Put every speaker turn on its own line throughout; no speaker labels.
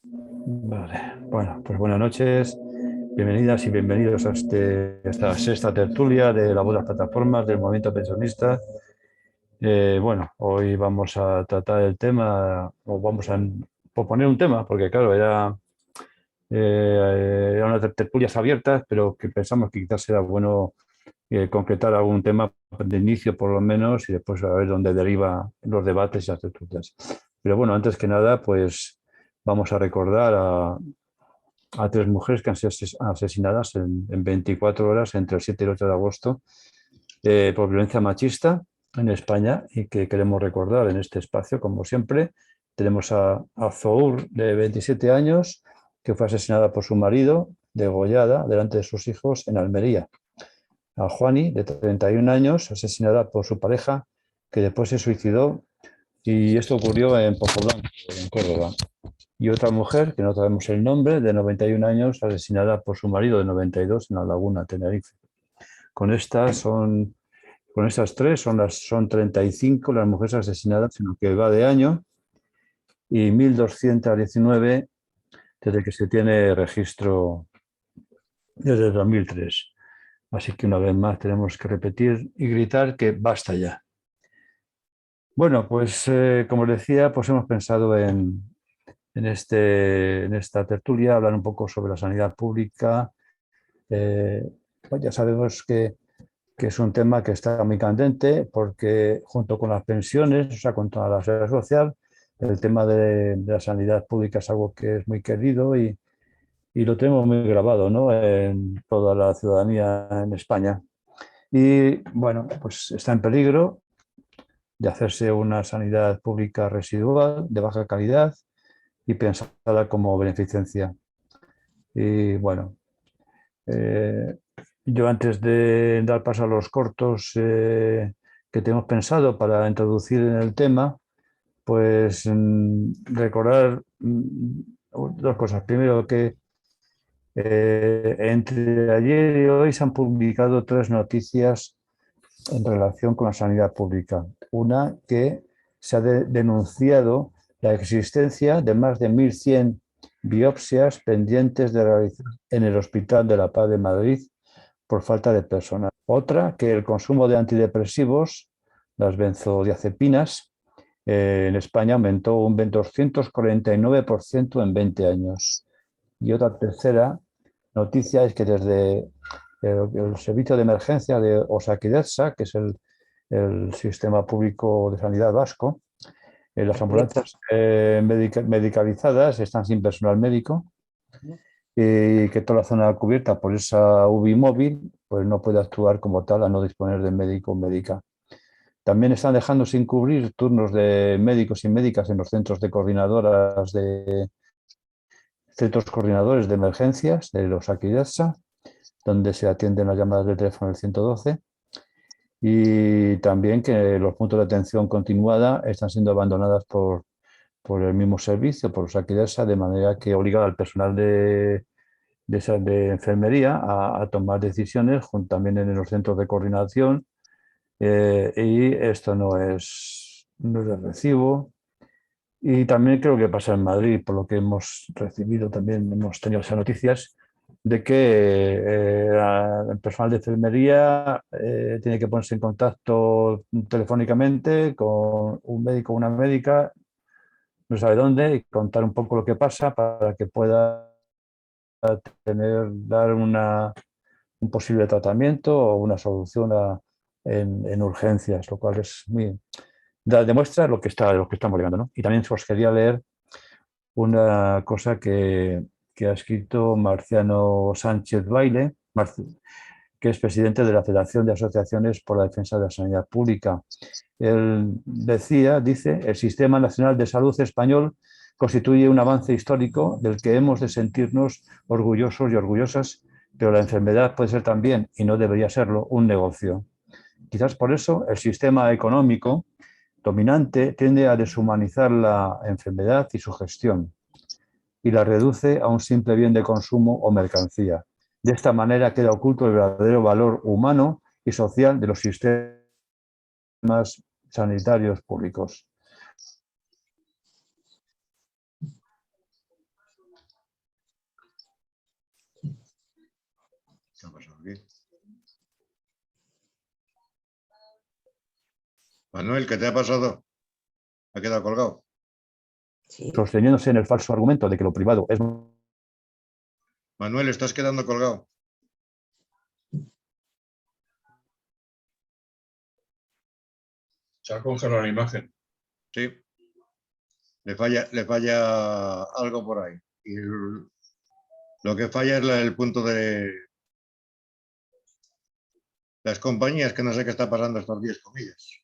Vale, bueno, pues buenas noches, bienvenidas y bienvenidos a esta sexta tertulia de la voz de las plataformas del movimiento pensionista. Bueno, hoy vamos a tratar el tema, o vamos a proponer un tema, porque claro, era unas tertulias abiertas, pero que pensamos que quizás era bueno concretar algún tema de inicio por lo menos y después a ver dónde deriva los debates y las tertulias. Pero bueno, antes que nada, pues vamos a recordar a tres mujeres que han sido asesinadas en 24 horas entre el 7 y el 8 de agosto por violencia machista en España y que queremos recordar en este espacio, como siempre. Tenemos a Zour, de 27 años, que fue asesinada por su marido, degollada delante de sus hijos en Almería. A Juani, de 31 años, asesinada por su pareja, que después se suicidó, y esto ocurrió en Pozoblanco, en Córdoba. Y otra mujer, que no sabemos el nombre, de 91 años, asesinada por su marido de 92 en La Laguna, Tenerife. Con estas son, con estas tres son 35 las mujeres asesinadas en lo que va de año y 1.219 desde que se tiene registro desde 2003. Así que una vez más tenemos que repetir y gritar que basta ya. Bueno, pues como les decía, pues hemos pensado en esta tertulia hablar un poco sobre la sanidad pública. Pues ya sabemos que es un tema que está muy candente porque junto con las pensiones, o sea, con toda la seguridad social, el tema de la sanidad pública es algo que es muy querido y lo tenemos muy grabado, ¿no?, en toda la ciudadanía en España. Y bueno, pues está en peligro de hacerse una sanidad pública residual, de baja calidad y pensada como beneficencia. Y bueno, eh, yo antes de dar paso a los cortos que tenemos pensado para introducir en el tema, pues recordar dos cosas. Primero, que entre ayer y hoy se han publicado tres noticias en relación con la sanidad pública. Una, que se ha denunciado la existencia de más de 1.100 biopsias pendientes de realizar en el Hospital de la Paz de Madrid por falta de personal. Otra, que el consumo de antidepresivos, las benzodiazepinas, en España aumentó un 249% en 20 años. Y otra tercera noticia es que desde el servicio de emergencia de Osakidetza, que es el sistema público de sanidad vasco, las ambulancias medicalizadas están sin personal médico y que toda la zona cubierta por esa UBI móvil pues no puede actuar como tal a no disponer de médico o médica. También están dejando sin cubrir turnos de médicos y médicas en los centros coordinadores de emergencias de los Osakidetza, donde se atienden las llamadas de teléfono del 112, y también que los puntos de atención continuada están siendo abandonadas por el mismo servicio, por Osakidetza, de manera que obliga al personal de enfermería a tomar decisiones también en los centros de coordinación, y esto no es de recibo. Y también creo que pasa en Madrid, por lo que hemos recibido, también hemos tenido esas noticias de que el personal de enfermería tiene que ponerse en contacto telefónicamente con un médico o una médica, no sabe dónde, y contar un poco lo que pasa para que pueda dar un posible tratamiento o una solución en urgencias, lo cual es demuestra lo que estamos llegando, ¿no? Y también os quería leer una cosa que ha escrito Marciano Sánchez Baile, que es presidente de la Federación de Asociaciones por la Defensa de la Sanidad Pública. Él dice, el Sistema Nacional de Salud español constituye un avance histórico del que hemos de sentirnos orgullosos y orgullosas, pero la enfermedad puede ser también, y no debería serlo, un negocio. Quizás por eso el sistema económico dominante tiende a deshumanizar la enfermedad y su gestión y la reduce a un simple bien de consumo o mercancía. De esta manera queda oculto el verdadero valor humano y social de los sistemas sanitarios públicos.
Manuel, ¿qué te ha pasado? ¿Ha quedado colgado?
Sí.
Sosteniéndose en el falso argumento de que lo privado es...
Manuel, estás quedando colgado.
Se ha congelado la imagen.
Sí. Le falla algo por ahí. Y lo que falla es el punto de las compañías, que no sé qué está pasando estos días con ellas.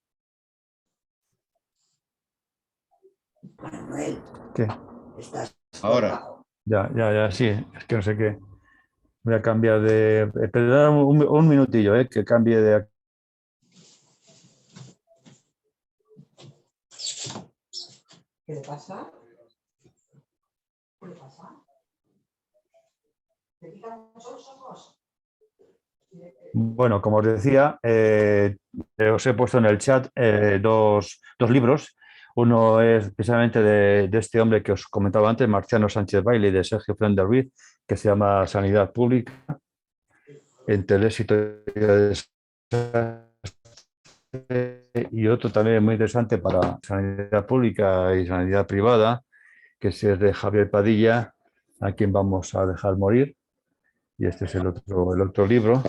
Manuel,
¿Qué?
estás
Ahora.
colgado.
Ya, sí, es que no sé qué. Voy a cambiar de... Perdón, un minutillo, que cambie de...
¿Qué le pasa? ¿Qué le pasa? ¿Te pican mucho los ojos?
Bueno, como os decía, os he puesto en el chat dos libros. Uno es precisamente de este hombre que os comentaba antes, Marciano Sánchez Baile, y de Sergio Fren Ruiz, que se llama Sanidad Pública, entre el éxito y el desastre. Y otro también muy interesante para sanidad pública y sanidad privada, que es el de Javier Padilla, a quien vamos a dejar morir. Y este es el otro libro.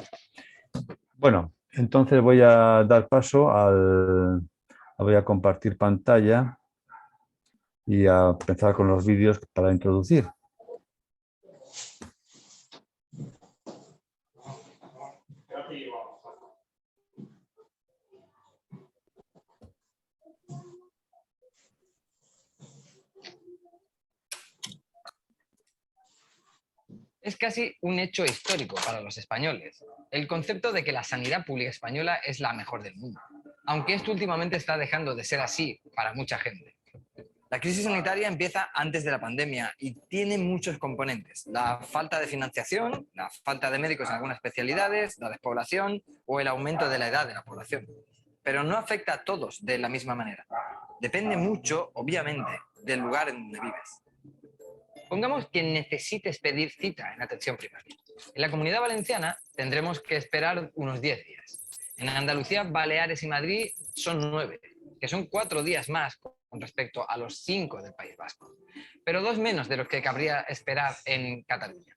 Bueno, entonces voy a dar paso voy a compartir pantalla y a empezar con los vídeos para introducir.
Es casi un hecho histórico para los españoles, el concepto de que la sanidad pública española es la mejor del mundo, aunque esto últimamente está dejando de ser así para mucha gente. La crisis sanitaria empieza antes de la pandemia y tiene muchos componentes. La falta de financiación, la falta de médicos en algunas especialidades, la despoblación o el aumento de la edad de la población. Pero no afecta a todos de la misma manera. Depende mucho, obviamente, del lugar en donde vives. Pongamos que necesites pedir cita en atención primaria. En la Comunidad Valenciana tendremos que esperar unos 10 días. En Andalucía, Baleares y Madrid son 9, que son 4 días más con respecto a los 5 del País Vasco, pero 2 menos de los que cabría esperar en Cataluña.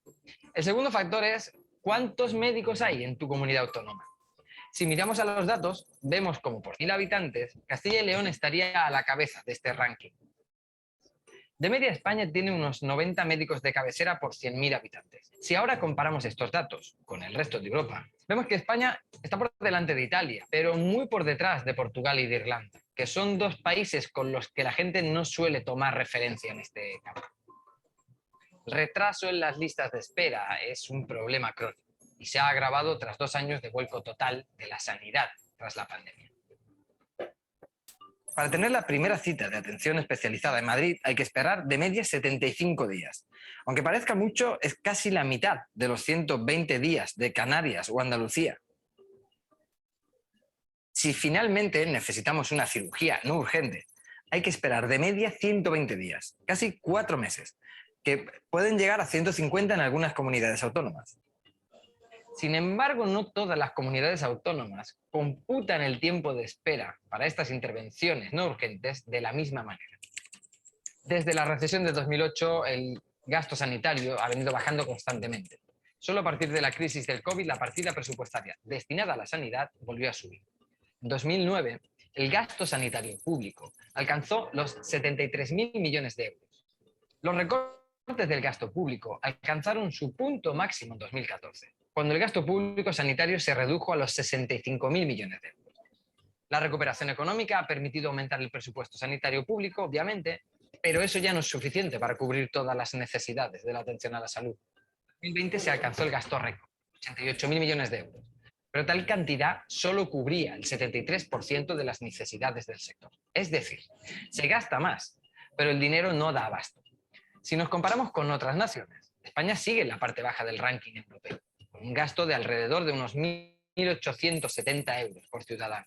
El segundo factor es cuántos médicos hay en tu comunidad autónoma. Si miramos a los datos, vemos como por 1.000 habitantes, Castilla y León estaría a la cabeza de este ranking. De media, España tiene unos 90 médicos de cabecera por 100.000 habitantes. Si ahora comparamos estos datos con el resto de Europa, vemos que España está por delante de Italia, pero muy por detrás de Portugal y de Irlanda, que son dos países con los que la gente no suele tomar referencia en este campo. El retraso en las listas de espera es un problema crónico y se ha agravado tras 2 años de vuelco total de la sanidad tras la pandemia. Para tener la primera cita de atención especializada en Madrid hay que esperar de media 75 días. Aunque parezca mucho, es casi la mitad de los 120 días de Canarias o Andalucía. Si finalmente necesitamos una cirugía no urgente, hay que esperar de media 120 días, casi 4 meses, que pueden llegar a 150 en algunas comunidades autónomas. Sin embargo, no todas las comunidades autónomas computan el tiempo de espera para estas intervenciones no urgentes de la misma manera. Desde la recesión de 2008, el gasto sanitario ha venido bajando constantemente. Solo a partir de la crisis del COVID, la partida presupuestaria destinada a la sanidad volvió a subir. En 2009, el gasto sanitario público alcanzó los 73.000 millones de euros. Los recortes del gasto público alcanzaron su punto máximo en 2014, cuando el gasto público sanitario se redujo a los 65.000 millones de euros. La recuperación económica ha permitido aumentar el presupuesto sanitario público, obviamente, pero eso ya no es suficiente para cubrir todas las necesidades de la atención a la salud. En 2020 se alcanzó el gasto récord, 88.000 millones de euros, pero tal cantidad solo cubría el 73% de las necesidades del sector. Es decir, se gasta más, pero el dinero no da abasto. Si nos comparamos con otras naciones, España sigue en la parte baja del ranking europeo, con un gasto de alrededor de unos 1.870 euros por ciudadano.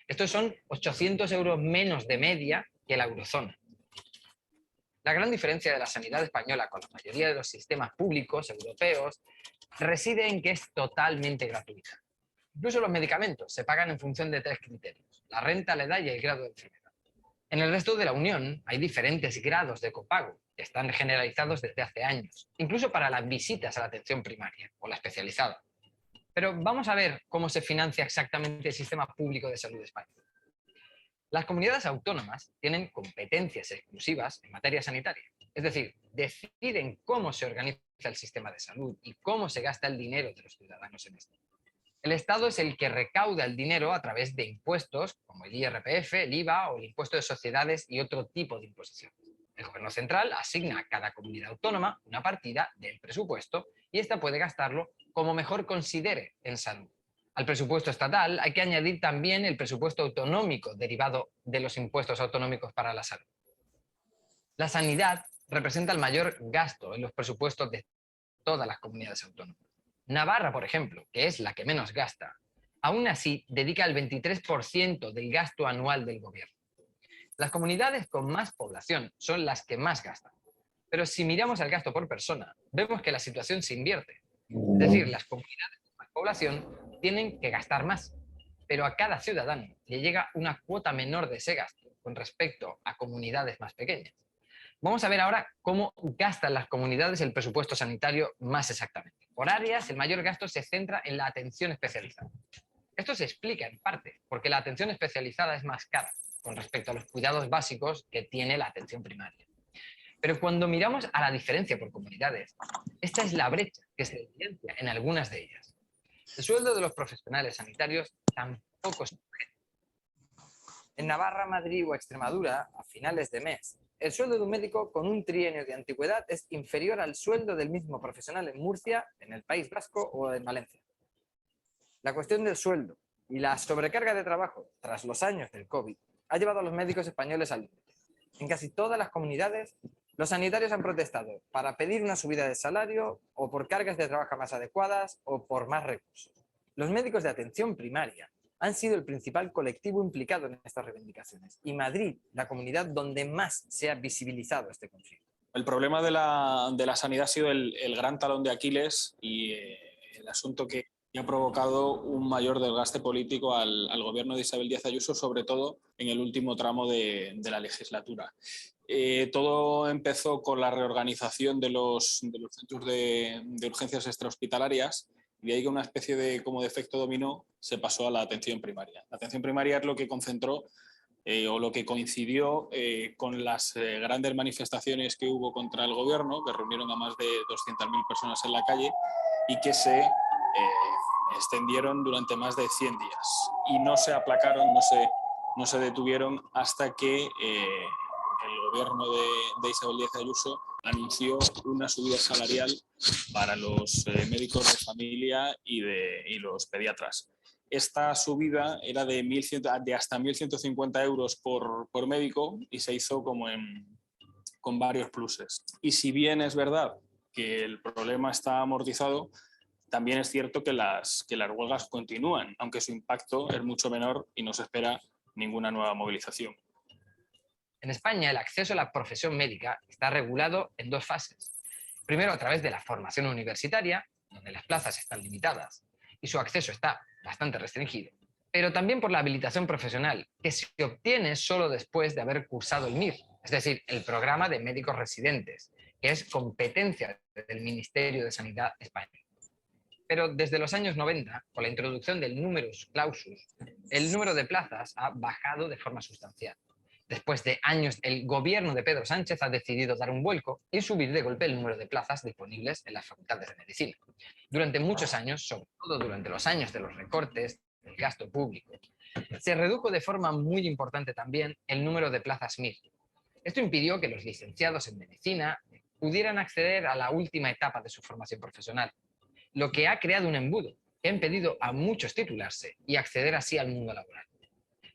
Estos son 800 euros menos de media que la eurozona. La gran diferencia de la sanidad española con la mayoría de los sistemas públicos europeos reside en que es totalmente gratuita. Incluso los medicamentos se pagan en función de 3 criterios: la renta, la edad y el grado de enfermedad. En el resto de la Unión hay diferentes grados de copago que están generalizados desde hace años, incluso para las visitas a la atención primaria o la especializada. Pero vamos a ver cómo se financia exactamente el sistema público de salud de España. Las comunidades autónomas tienen competencias exclusivas en materia sanitaria, es decir, deciden cómo se organiza el sistema de salud y cómo se gasta el dinero de los ciudadanos en esto. El Estado es el que recauda el dinero a través de impuestos como el IRPF, el IVA o el impuesto de sociedades y otro tipo de imposiciones. El Gobierno central asigna a cada comunidad autónoma una partida del presupuesto y ésta puede gastarlo como mejor considere en salud. Al presupuesto estatal hay que añadir también el presupuesto autonómico derivado de los impuestos autonómicos para la salud. La sanidad representa el mayor gasto en los presupuestos de todas las comunidades autónomas. Navarra, por ejemplo, que es la que menos gasta, aún así dedica el 23% del gasto anual del gobierno. Las comunidades con más población son las que más gastan. Pero si miramos el gasto por persona, vemos que la situación se invierte. Es decir, las comunidades con más población tienen que gastar más, pero a cada ciudadano le llega una cuota menor de ese gasto con respecto a comunidades más pequeñas. Vamos a ver ahora cómo gastan las comunidades el presupuesto sanitario más exactamente. Por áreas, el mayor gasto se centra en la atención especializada. Esto se explica en parte porque la atención especializada es más cara con respecto a los cuidados básicos que tiene la atención primaria. Pero cuando miramos a la diferencia por comunidades, esta es la brecha que se evidencia en algunas de ellas. El sueldo de los profesionales sanitarios tampoco se sujeta. En Navarra, Madrid o Extremadura, a finales de mes, el sueldo de un médico con un trienio de antigüedad es inferior al sueldo del mismo profesional en Murcia, en el País Vasco o en Valencia. La cuestión del sueldo y la sobrecarga de trabajo tras los años del COVID ha llevado a los médicos españoles al límite. En casi todas las comunidades, los sanitarios han protestado para pedir una subida de salario o por cargas de trabajo más adecuadas o por más recursos. Los médicos de atención primaria han sido el principal colectivo implicado en estas reivindicaciones y Madrid, la comunidad donde más se ha visibilizado este conflicto.
El problema de la sanidad ha sido el gran talón de Aquiles y el asunto que ha provocado un mayor desgaste político al gobierno de Isabel Díaz Ayuso, sobre todo en el último tramo de la legislatura. Todo empezó con la reorganización de los centros de urgencias extrahospitalarias y de ahí que una especie de efecto dominó se pasó a la atención primaria. La atención primaria es lo que concentró o lo que coincidió con las grandes manifestaciones que hubo contra el gobierno, que reunieron a más de 200.000 personas en la calle y que se extendieron durante más de 100 días. Y no se aplacaron, no se detuvieron hasta que el gobierno de Isabel Díaz Ayuso anunció una subida salarial para los médicos de familia y los pediatras. Esta subida era de hasta 1.150 euros por médico y se hizo con varios pluses. Y si bien es verdad que el problema está amortizado, también es cierto que las huelgas continúan, aunque su impacto es mucho menor y no se espera ninguna nueva movilización.
En España, el acceso a la profesión médica está regulado en dos fases. Primero, a través de la formación universitaria, donde las plazas están limitadas y su acceso está bastante restringido, pero también por la habilitación profesional, que se obtiene solo después de haber cursado el MIR, es decir, el programa de médicos residentes, que es competencia del Ministerio de Sanidad español. Pero desde los años 90, con la introducción del numerus clausus, el número de plazas ha bajado de forma sustancial. Después de años, el gobierno de Pedro Sánchez ha decidido dar un vuelco y subir de golpe el número de plazas disponibles en las facultades de medicina. Durante muchos años, sobre todo durante los años de los recortes del gasto público, se redujo de forma muy importante también el número de plazas MIR. Esto impidió que los licenciados en medicina pudieran acceder a la última etapa de su formación profesional, lo que ha creado un embudo que ha impedido a muchos titularse y acceder así al mundo laboral.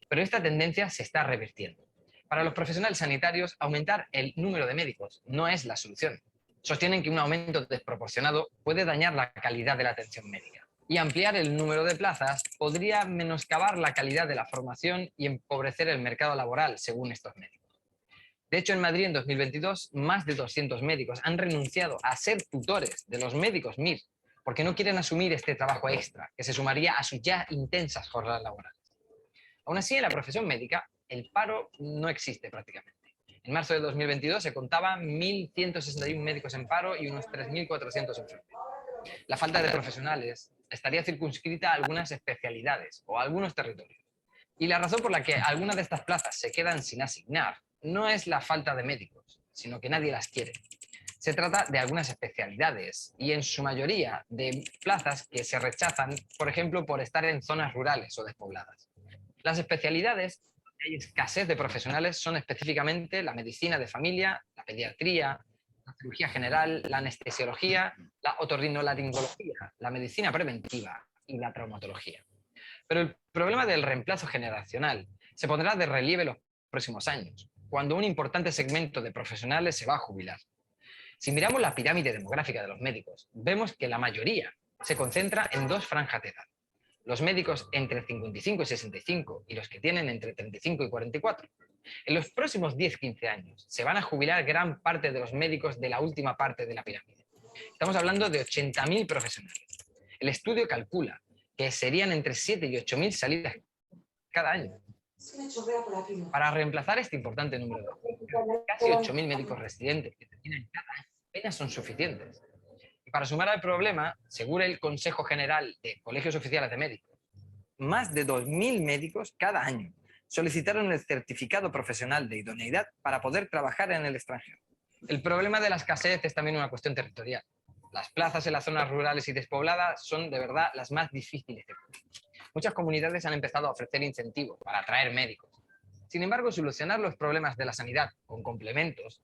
Pero esta tendencia se está revirtiendo. Para los profesionales sanitarios, aumentar el número de médicos no es la solución. Sostienen que un aumento desproporcionado puede dañar la calidad de la atención médica. Y ampliar el número de plazas podría menoscabar la calidad de la formación y empobrecer el mercado laboral, según estos médicos. De hecho, en Madrid, en 2022, más de 200 médicos han renunciado a ser tutores de los médicos MIR porque no quieren asumir este trabajo extra, que se sumaría a sus ya intensas jornadas laborales. Aún así, en la profesión médica, el paro no existe prácticamente. En marzo de 2022 se contaban 1.161 médicos en paro y unos 3.400 enfermos. La falta de profesionales estaría circunscrita a algunas especialidades o a algunos territorios. Y la razón por la que algunas de estas plazas se quedan sin asignar no es la falta de médicos, sino que nadie las quiere. Se trata de algunas especialidades y en su mayoría de plazas que se rechazan, por ejemplo, por estar en zonas rurales o despobladas. Las especialidades donde hay escasez de profesionales son específicamente la medicina de familia, la pediatría, la cirugía general, la anestesiología, la otorrinolaringología, la medicina preventiva y la traumatología. Pero el problema del reemplazo generacional se pondrá de relieve en los próximos años, cuando un importante segmento de profesionales se va a jubilar. Si miramos la pirámide demográfica de los médicos, vemos que la mayoría se concentra en dos franjas de edad. Los médicos entre 55 y 65 y los que tienen entre 35 y 44. En los próximos 10-15 años se van a jubilar gran parte de los médicos de la última parte de la pirámide. Estamos hablando de 80.000 profesionales. El estudio calcula que serían entre 7 y 8.000 salidas cada año. Para reemplazar este importante número de casi 8.000 médicos residentes que terminan cada año, apenas son suficientes. Y para sumar al problema, según el Consejo General de Colegios Oficiales de Médicos, más de 2.000 médicos cada año solicitaron el certificado profesional de idoneidad para poder trabajar en el extranjero. El problema de la escasez es también una cuestión territorial. Las plazas en las zonas rurales y despobladas son de verdad las más difíciles de cubrir. Muchas comunidades han empezado a ofrecer incentivos para atraer médicos. Sin embargo, solucionar los problemas de la sanidad con complementos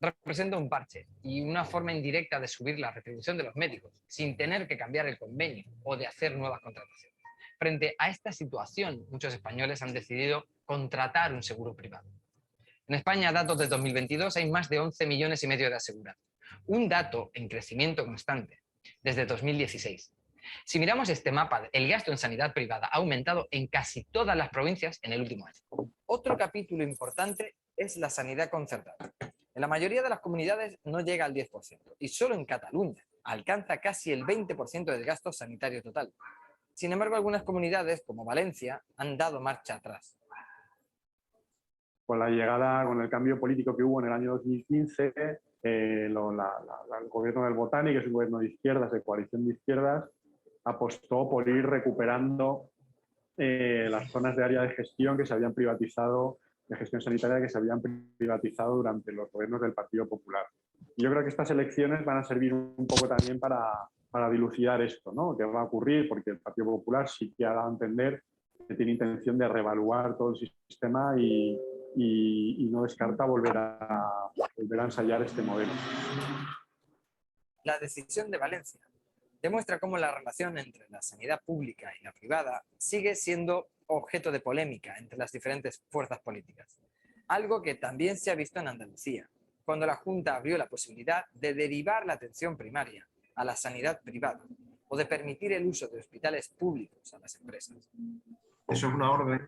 representa un parche y una forma indirecta de subir la retribución de los médicos sin tener que cambiar el convenio o de hacer nuevas contrataciones. Frente a esta situación, muchos españoles han decidido contratar un seguro privado. En España, datos de 2022, hay más de 11 millones y medio de asegurados. Un dato en crecimiento constante desde 2016. Si miramos este mapa, el gasto en sanidad privada ha aumentado en casi todas las provincias en el último año. Otro capítulo importante es la sanidad concertada. En la mayoría de las comunidades no llega al 10% y solo en Cataluña alcanza casi el 20% del gasto sanitario total. Sin embargo, algunas comunidades, como Valencia, han dado marcha atrás.
Con la llegada, con el cambio político que hubo en el año 2015, el gobierno del Botani, que es un gobierno de izquierdas, de coalición de izquierdas, apostó por ir recuperando las zonas de área de gestión que se habían privatizado, de gestión sanitaria que se habían privatizado durante los gobiernos del Partido Popular. Y yo creo que estas elecciones van a servir un poco también para dilucidar esto, ¿no? ¿Qué va a ocurrir? Porque el Partido Popular sí que ha dado a entender que tiene intención de reevaluar todo el sistema y no descarta volver a ensayar este modelo.
La decisión de Valencia demuestra cómo la relación entre la sanidad pública y la privada sigue siendo objeto de polémica entre las diferentes fuerzas políticas. Algo que también se ha visto en Andalucía, cuando la Junta abrió la posibilidad de derivar la atención primaria a la sanidad privada o de permitir el uso de hospitales públicos a las empresas.
Eso es una orden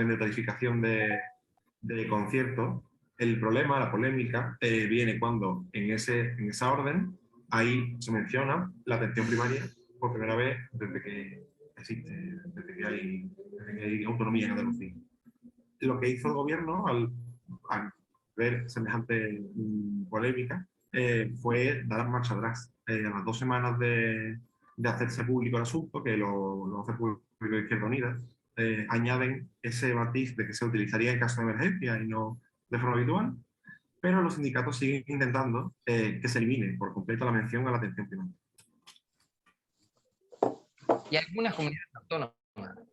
de tarificación de concierto. El problema, la polémica, viene cuando en esa orden ahí se menciona la atención primaria por primera vez desde que existe, desde que hay autonomía en Andalucía. Lo que hizo el gobierno al ver semejante polémica fue dar marcha atrás. A las 2 semanas de hacerse público el asunto, que lo hace público Izquierda Unida, añaden ese matiz de que se utilizaría en caso de emergencia y no de forma habitual, pero los sindicatos siguen intentando que se elimine por completo la mención a la atención primaria.
Y algunas comunidades autónomas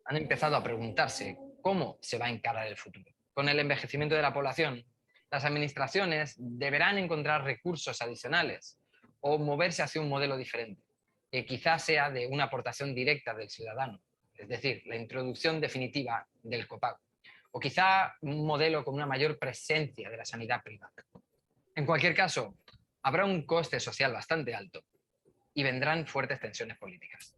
han empezado a preguntarse cómo se va a encarar el futuro. Con el envejecimiento de la población, las administraciones deberán encontrar recursos adicionales o moverse hacia un modelo diferente, que quizás sea de una aportación directa del ciudadano, es decir, la introducción definitiva del copago, o quizá un modelo con una mayor presencia de la sanidad privada. En cualquier caso, habrá un coste social bastante alto y vendrán fuertes tensiones políticas.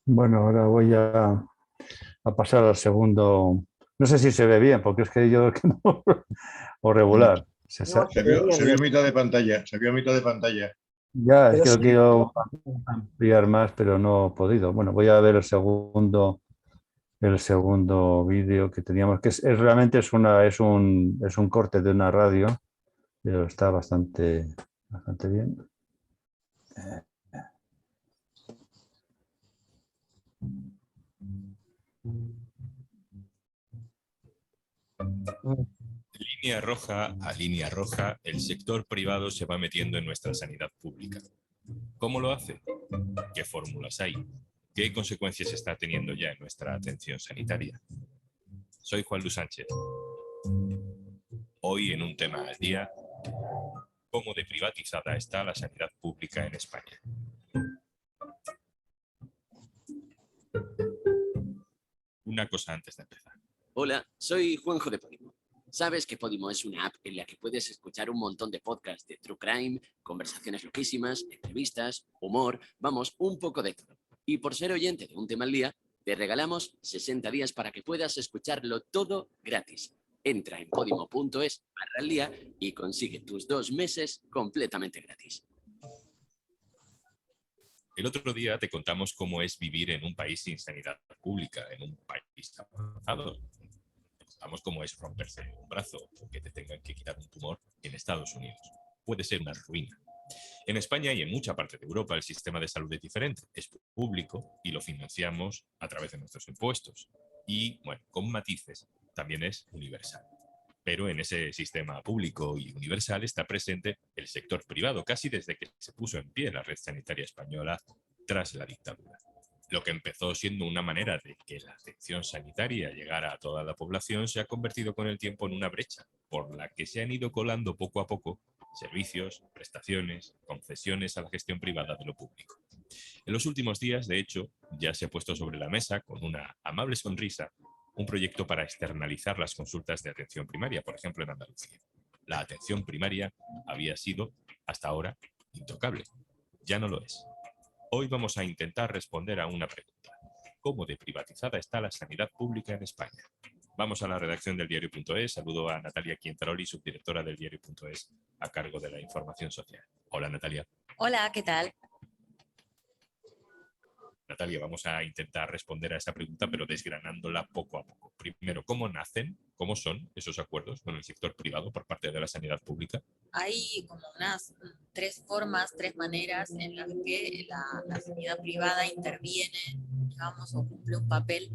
Bueno, ahora voy a a pasar al segundo. No sé si se ve bien, porque es que yo o regular.
No, se veía
Se vio a
bien.
mitad de pantalla, se vio a mitad de pantalla.
Ya, es
Pero
que lo
sí,
quiero ampliar más, pero no he podido. Bueno, voy a ver el segundo vídeo que teníamos, que realmente es un corte de una radio, pero está bastante bien.
Línea roja a línea roja, el sector privado se va metiendo en nuestra sanidad pública. ¿Cómo lo hace? ¿Qué fórmulas hay? ¿Qué consecuencias está teniendo ya en nuestra atención sanitaria? Soy Juan Luis Sánchez. Hoy en un tema al día, ¿cómo de privatizada está la sanidad pública en España? Una cosa antes de empezar.
Hola, soy Juanjo de Podimo. Sabes que Podimo es una app en la que puedes escuchar un montón de podcasts de true crime, conversaciones loquísimas, entrevistas, humor, vamos, un poco de todo. Y por ser oyente de un tema al día, te regalamos 60 días para que puedas escucharlo todo gratis. Entra en podimo.es/al día y consigue tus 2 meses completamente gratis.
El otro día te contamos cómo es vivir en un país sin sanidad pública, en un país avanzado. Te contamos cómo es romperse un brazo o que te tengan que quitar un tumor en Estados Unidos. Puede ser una ruina. En España y en mucha parte de Europa el sistema de salud es diferente. Es público y lo financiamos a través de nuestros impuestos. Y, bueno, con matices, también es universal. Pero en ese sistema público y universal está presente el sector privado, casi desde que se puso en pie la red sanitaria española tras la dictadura. Lo que empezó siendo una manera de que la atención sanitaria llegara a toda la población se ha convertido con el tiempo en una brecha, por la que se han ido colando poco a poco servicios, prestaciones, concesiones a la gestión privada de lo público. En los últimos días, de hecho, ya se ha puesto sobre la mesa, con una amable sonrisa, un proyecto para externalizar las consultas de atención primaria, por ejemplo, en Andalucía. La atención primaria había sido, hasta ahora, intocable. Ya no lo es. Hoy vamos a intentar responder a una pregunta. ¿Cómo de privatizada está la sanidad pública en España? Vamos a la redacción del diario.es. Saludo a Natalia Quintaroli, subdirectora del diario.es, a cargo de la información social. Hola, Natalia.
Hola, ¿qué tal?
Natalia, vamos a intentar responder a esa pregunta, pero desgranándola poco a poco. Primero, ¿cómo nacen, cómo son esos acuerdos con el sector privado por parte de la sanidad pública?
Hay como unas 3 formas, 3 maneras en las que la sanidad privada interviene, digamos, o cumple un papel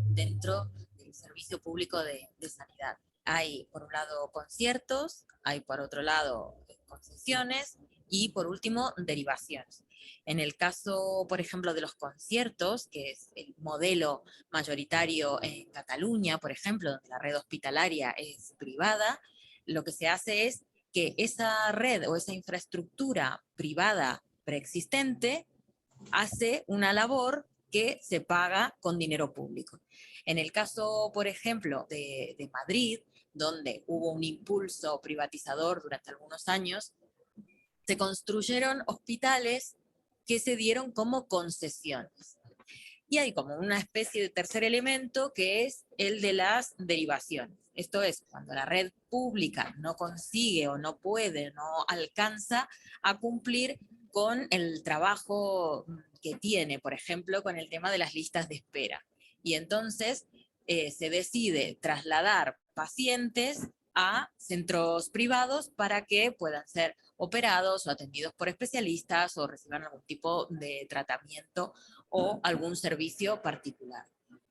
dentro del servicio público de sanidad. Hay, por un lado, conciertos, hay, por otro lado, concesiones y, por último, derivaciones. En el caso, por ejemplo, de los conciertos, que es el modelo mayoritario en Cataluña, por ejemplo, donde la red hospitalaria es privada, lo que se hace es que esa red o esa infraestructura privada preexistente hace una labor que se paga con dinero público. En el caso, por ejemplo, de Madrid, donde hubo un impulso privatizador durante algunos años, se construyeron hospitales que se dieron como concesiones. Y hay como una especie de tercer elemento que es el de las derivaciones. Esto es, cuando la red pública no consigue o no puede, no alcanza a cumplir con el trabajo que tiene, por ejemplo, con el tema de las listas de espera. Y entonces se decide trasladar pacientes a centros privados para que puedan ser operados o atendidos por especialistas o reciban algún tipo de tratamiento o algún servicio particular.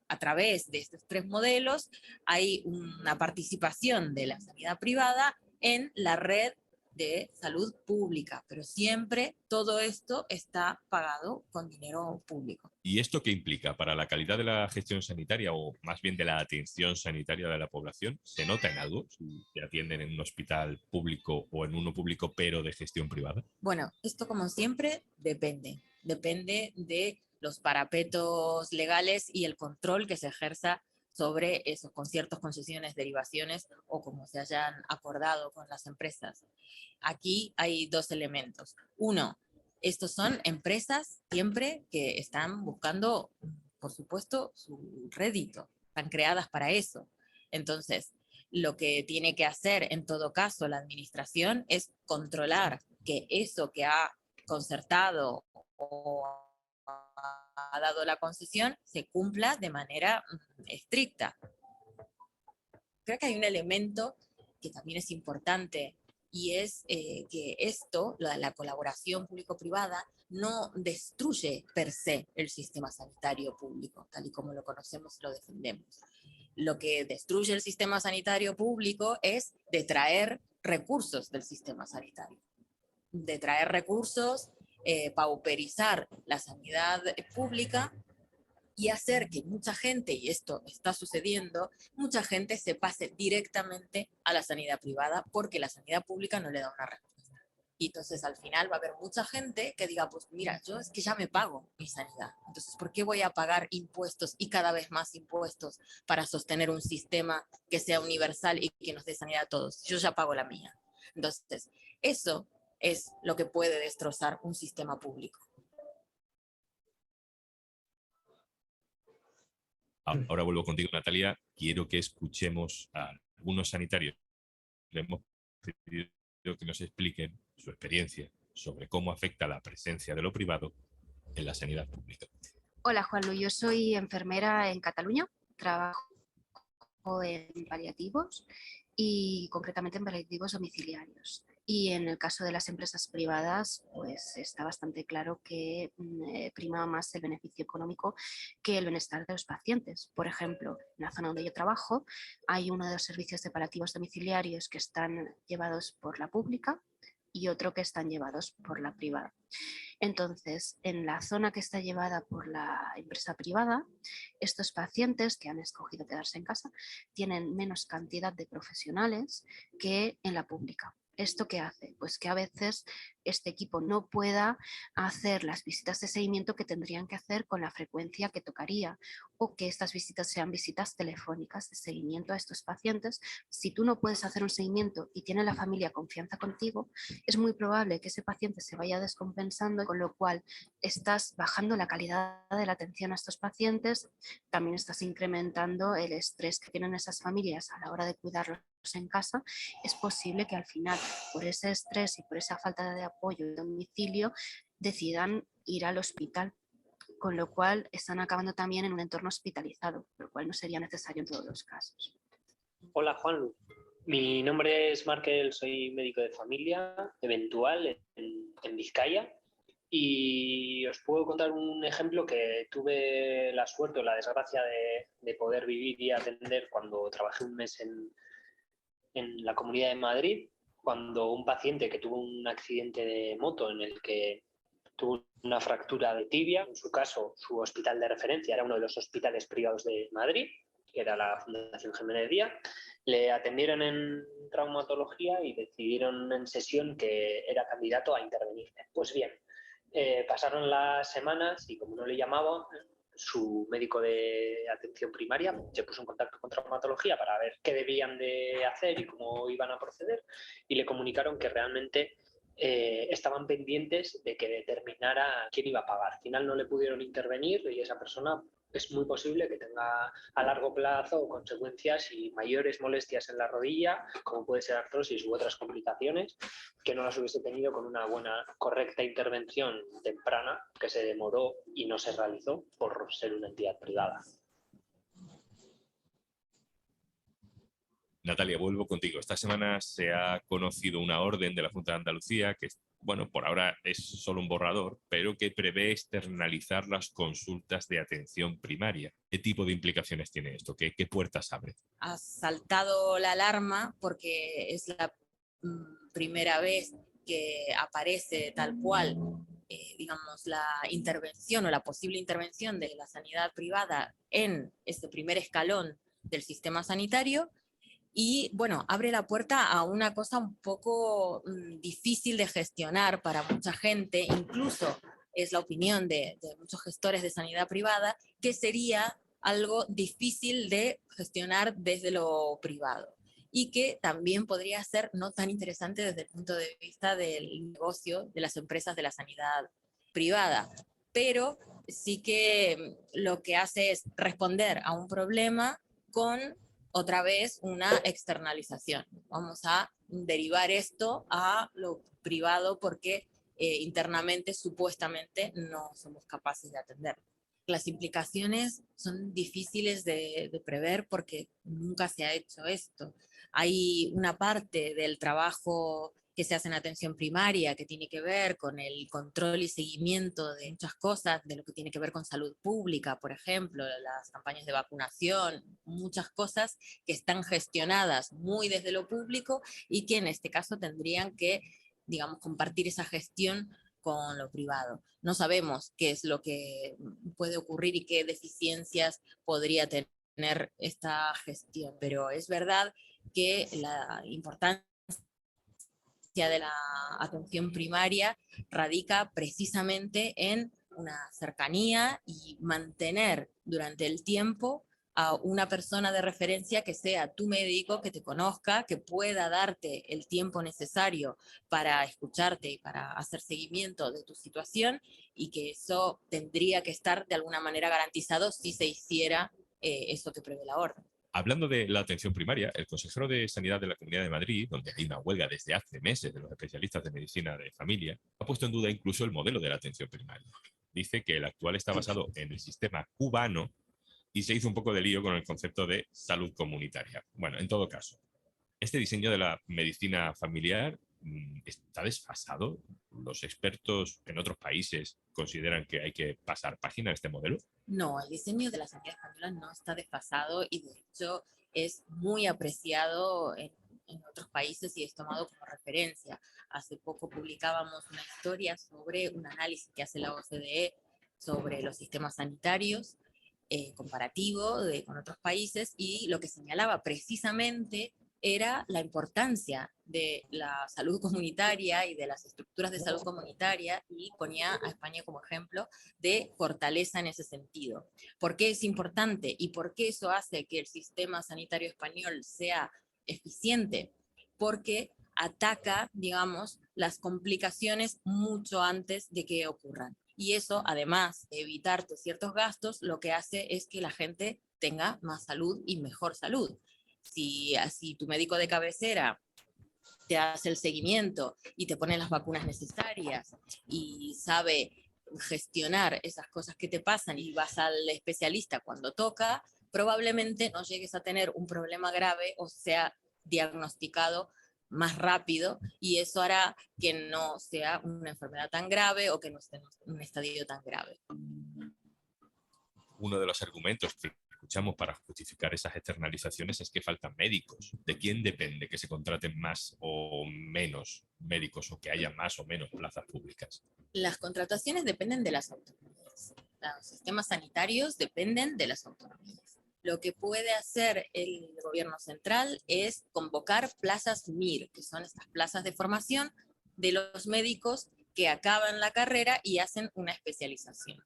A través de estos 3 modelos hay una participación de la sanidad privada en la red de salud pública, pero siempre todo esto está pagado con dinero público.
¿Y esto qué implica para la calidad de la gestión sanitaria o más bien de la atención sanitaria de la población? ¿Se nota en algo si te atienden en un hospital público o en uno público pero de gestión privada?
Bueno, esto como siempre depende de los parapetos legales y el control que se ejerza sobre esos conciertos, concesiones, derivaciones o como se hayan acordado con las empresas. Aquí hay 2 elementos. Uno, estos son empresas siempre que están buscando por supuesto, su rédito. Están creadas para eso. Entonces, lo que tiene que hacer en todo caso la administración es controlar que eso que ha concertado o ha dado la concesión se cumpla de manera estricta. Creo que hay un elemento que también es importante y es que esto, la colaboración público-privada, no destruye per se el sistema sanitario público, tal y como lo conocemos y lo defendemos. Lo que destruye el sistema sanitario público es detraer recursos del sistema sanitario. Detraer recursos, pauperizar la sanidad pública y hacer que mucha gente, y esto está sucediendo, mucha gente se pase directamente a la sanidad privada porque la sanidad pública no le da una respuesta. Y entonces al final va a haber mucha gente que diga, pues mira, yo es que ya me pago mi sanidad. Entonces, ¿por qué voy a pagar impuestos y cada vez más impuestos para sostener un sistema que sea universal y que nos dé sanidad a todos? Yo ya pago la mía. Entonces, eso es lo que puede destrozar un sistema público.
Ahora vuelvo contigo, Natalia. Quiero que escuchemos a algunos sanitarios. Le hemos pedido que nos expliquen su experiencia sobre cómo afecta la presencia de lo privado en la sanidad pública.
Hola, Juanlu. Yo soy enfermera en Cataluña. Trabajo en paliativos y concretamente en paliativos domiciliarios. Y en el caso de las empresas privadas, pues está bastante claro que prima más el beneficio económico que el bienestar de los pacientes. Por ejemplo, en la zona donde yo trabajo hay uno de los servicios de paliativos domiciliarios que están llevados por la pública y otro que están llevados por la privada. Entonces, en la zona que está llevada por la empresa privada, estos pacientes que han escogido quedarse en casa tienen menos cantidad de profesionales que en la pública. ¿Esto qué hace? Pues que a veces este equipo no pueda hacer las visitas de seguimiento que tendrían que hacer con la frecuencia que tocaría, o que estas visitas sean visitas telefónicas de seguimiento a estos pacientes. Si tú no puedes hacer un seguimiento y tiene la familia confianza contigo, es muy probable que ese paciente se vaya descompensando, con lo cual estás bajando la calidad de la atención a estos pacientes, también estás incrementando el estrés que tienen esas familias a la hora de cuidarlos en casa. Es posible que al final, por ese estrés y por esa falta de apoyo en domicilio, decidan ir al hospital, con lo cual están acabando también en un entorno hospitalizado, lo cual no sería necesario en todos los casos.
Hola, Juanlu. Mi nombre es Markel, soy médico de familia eventual en Vizcaya, y os puedo contar un ejemplo que tuve la suerte o la desgracia de poder vivir y atender cuando trabajé un mes en la Comunidad de Madrid, cuando un paciente que tuvo un accidente de moto en el que tuvo una fractura de tibia, en su caso su hospital de referencia era uno de los hospitales privados de Madrid, que era la Fundación Jiménez Díaz, le atendieron en traumatología y decidieron en sesión que era candidato a intervenir. Pues bien, pasaron las semanas y como no le llamaba, su médico de atención primaria se puso en contacto con traumatología para ver qué debían de hacer y cómo iban a proceder, y le comunicaron que realmente estaban pendientes de que determinara quién iba a pagar. Al final no le pudieron intervenir y esa persona es muy posible que tenga a largo plazo consecuencias y mayores molestias en la rodilla, como puede ser artrosis u otras complicaciones, que no las hubiese tenido con una buena, correcta intervención temprana que se demoró y no se realizó por ser una entidad privada.
Natalia, vuelvo contigo. Esta semana se ha conocido una orden de la Junta de Andalucía que, bueno, por ahora es solo un borrador, pero que prevé externalizar las consultas de atención primaria. ¿Qué tipo de implicaciones tiene esto? ¿Qué puertas abre?
Ha saltado la alarma porque es la primera vez que aparece tal cual, digamos, la intervención o la posible intervención de la sanidad privada en este primer escalón del sistema sanitario. Y bueno, abre la puerta a una cosa un poco difícil de gestionar para mucha gente, incluso es la opinión de muchos gestores de sanidad privada, que sería algo difícil de gestionar desde lo privado y que también podría ser no tan interesante desde el punto de vista del negocio de las empresas de la sanidad privada. Pero sí que lo que hace es responder a un problema con otra vez una externalización. Vamos a derivar esto a lo privado porque internamente supuestamente no somos capaces de atender. Las implicaciones son difíciles de prever porque nunca se ha hecho esto. Hay una parte del trabajo que se hace en atención primaria, que tiene que ver con el control y seguimiento de muchas cosas, de lo que tiene que ver con salud pública, por ejemplo, las campañas de vacunación, muchas cosas que están gestionadas muy desde lo público y que en este caso tendrían que, digamos, compartir esa gestión con lo privado. No sabemos qué es lo que puede ocurrir y qué deficiencias podría tener esta gestión, pero es verdad que la importancia de la atención primaria radica precisamente en una cercanía y mantener durante el tiempo a una persona de referencia que sea tu médico, que te conozca, que pueda darte el tiempo necesario para escucharte y para hacer seguimiento de tu situación, y que eso tendría que estar de alguna manera garantizado si se hiciera eso que prevé la orden.
Hablando de la atención primaria, el consejero de Sanidad de la Comunidad de Madrid, donde hay una huelga desde hace meses de los especialistas de medicina de familia, ha puesto en duda incluso el modelo de la atención primaria. Dice que el actual está basado en el sistema cubano y se hizo un poco de lío con el concepto de salud comunitaria. Bueno, en todo caso, este diseño de la medicina familiar está desfasado. ¿Los expertos en otros países consideran que hay que pasar página a este modelo?
No, el diseño de la sanidad española no está desfasado y de hecho es muy apreciado en otros países y es tomado como referencia. Hace poco publicábamos una historia sobre un análisis que hace la OCDE sobre los sistemas sanitarios comparativo con otros países, y lo que señalaba precisamente era la importancia de la salud comunitaria y de las estructuras de salud comunitaria, y ponía a España como ejemplo de fortaleza en ese sentido. ¿Por qué es importante y por qué eso hace que el sistema sanitario español sea eficiente? Porque ataca, digamos, las complicaciones mucho antes de que ocurran. Y eso, además de evitarte ciertos gastos, lo que hace es que la gente tenga más salud y mejor salud. Si tu médico de cabecera te hace el seguimiento y te pone las vacunas necesarias y sabe gestionar esas cosas que te pasan y vas al especialista cuando toca, probablemente no llegues a tener un problema grave o sea diagnosticado más rápido, y eso hará que no sea una enfermedad tan grave o que no esté en un estadio tan grave.
Uno de los argumentos que escuchamos para justificar esas externalizaciones es que faltan médicos. ¿De quién depende que se contraten más o menos médicos o que haya más o menos plazas públicas?
Las contrataciones dependen de las autonomías. Los sistemas sanitarios dependen de las autonomías. Lo que puede hacer el gobierno central es convocar plazas MIR, que son estas plazas de formación de los médicos que acaban la carrera y hacen una especialización.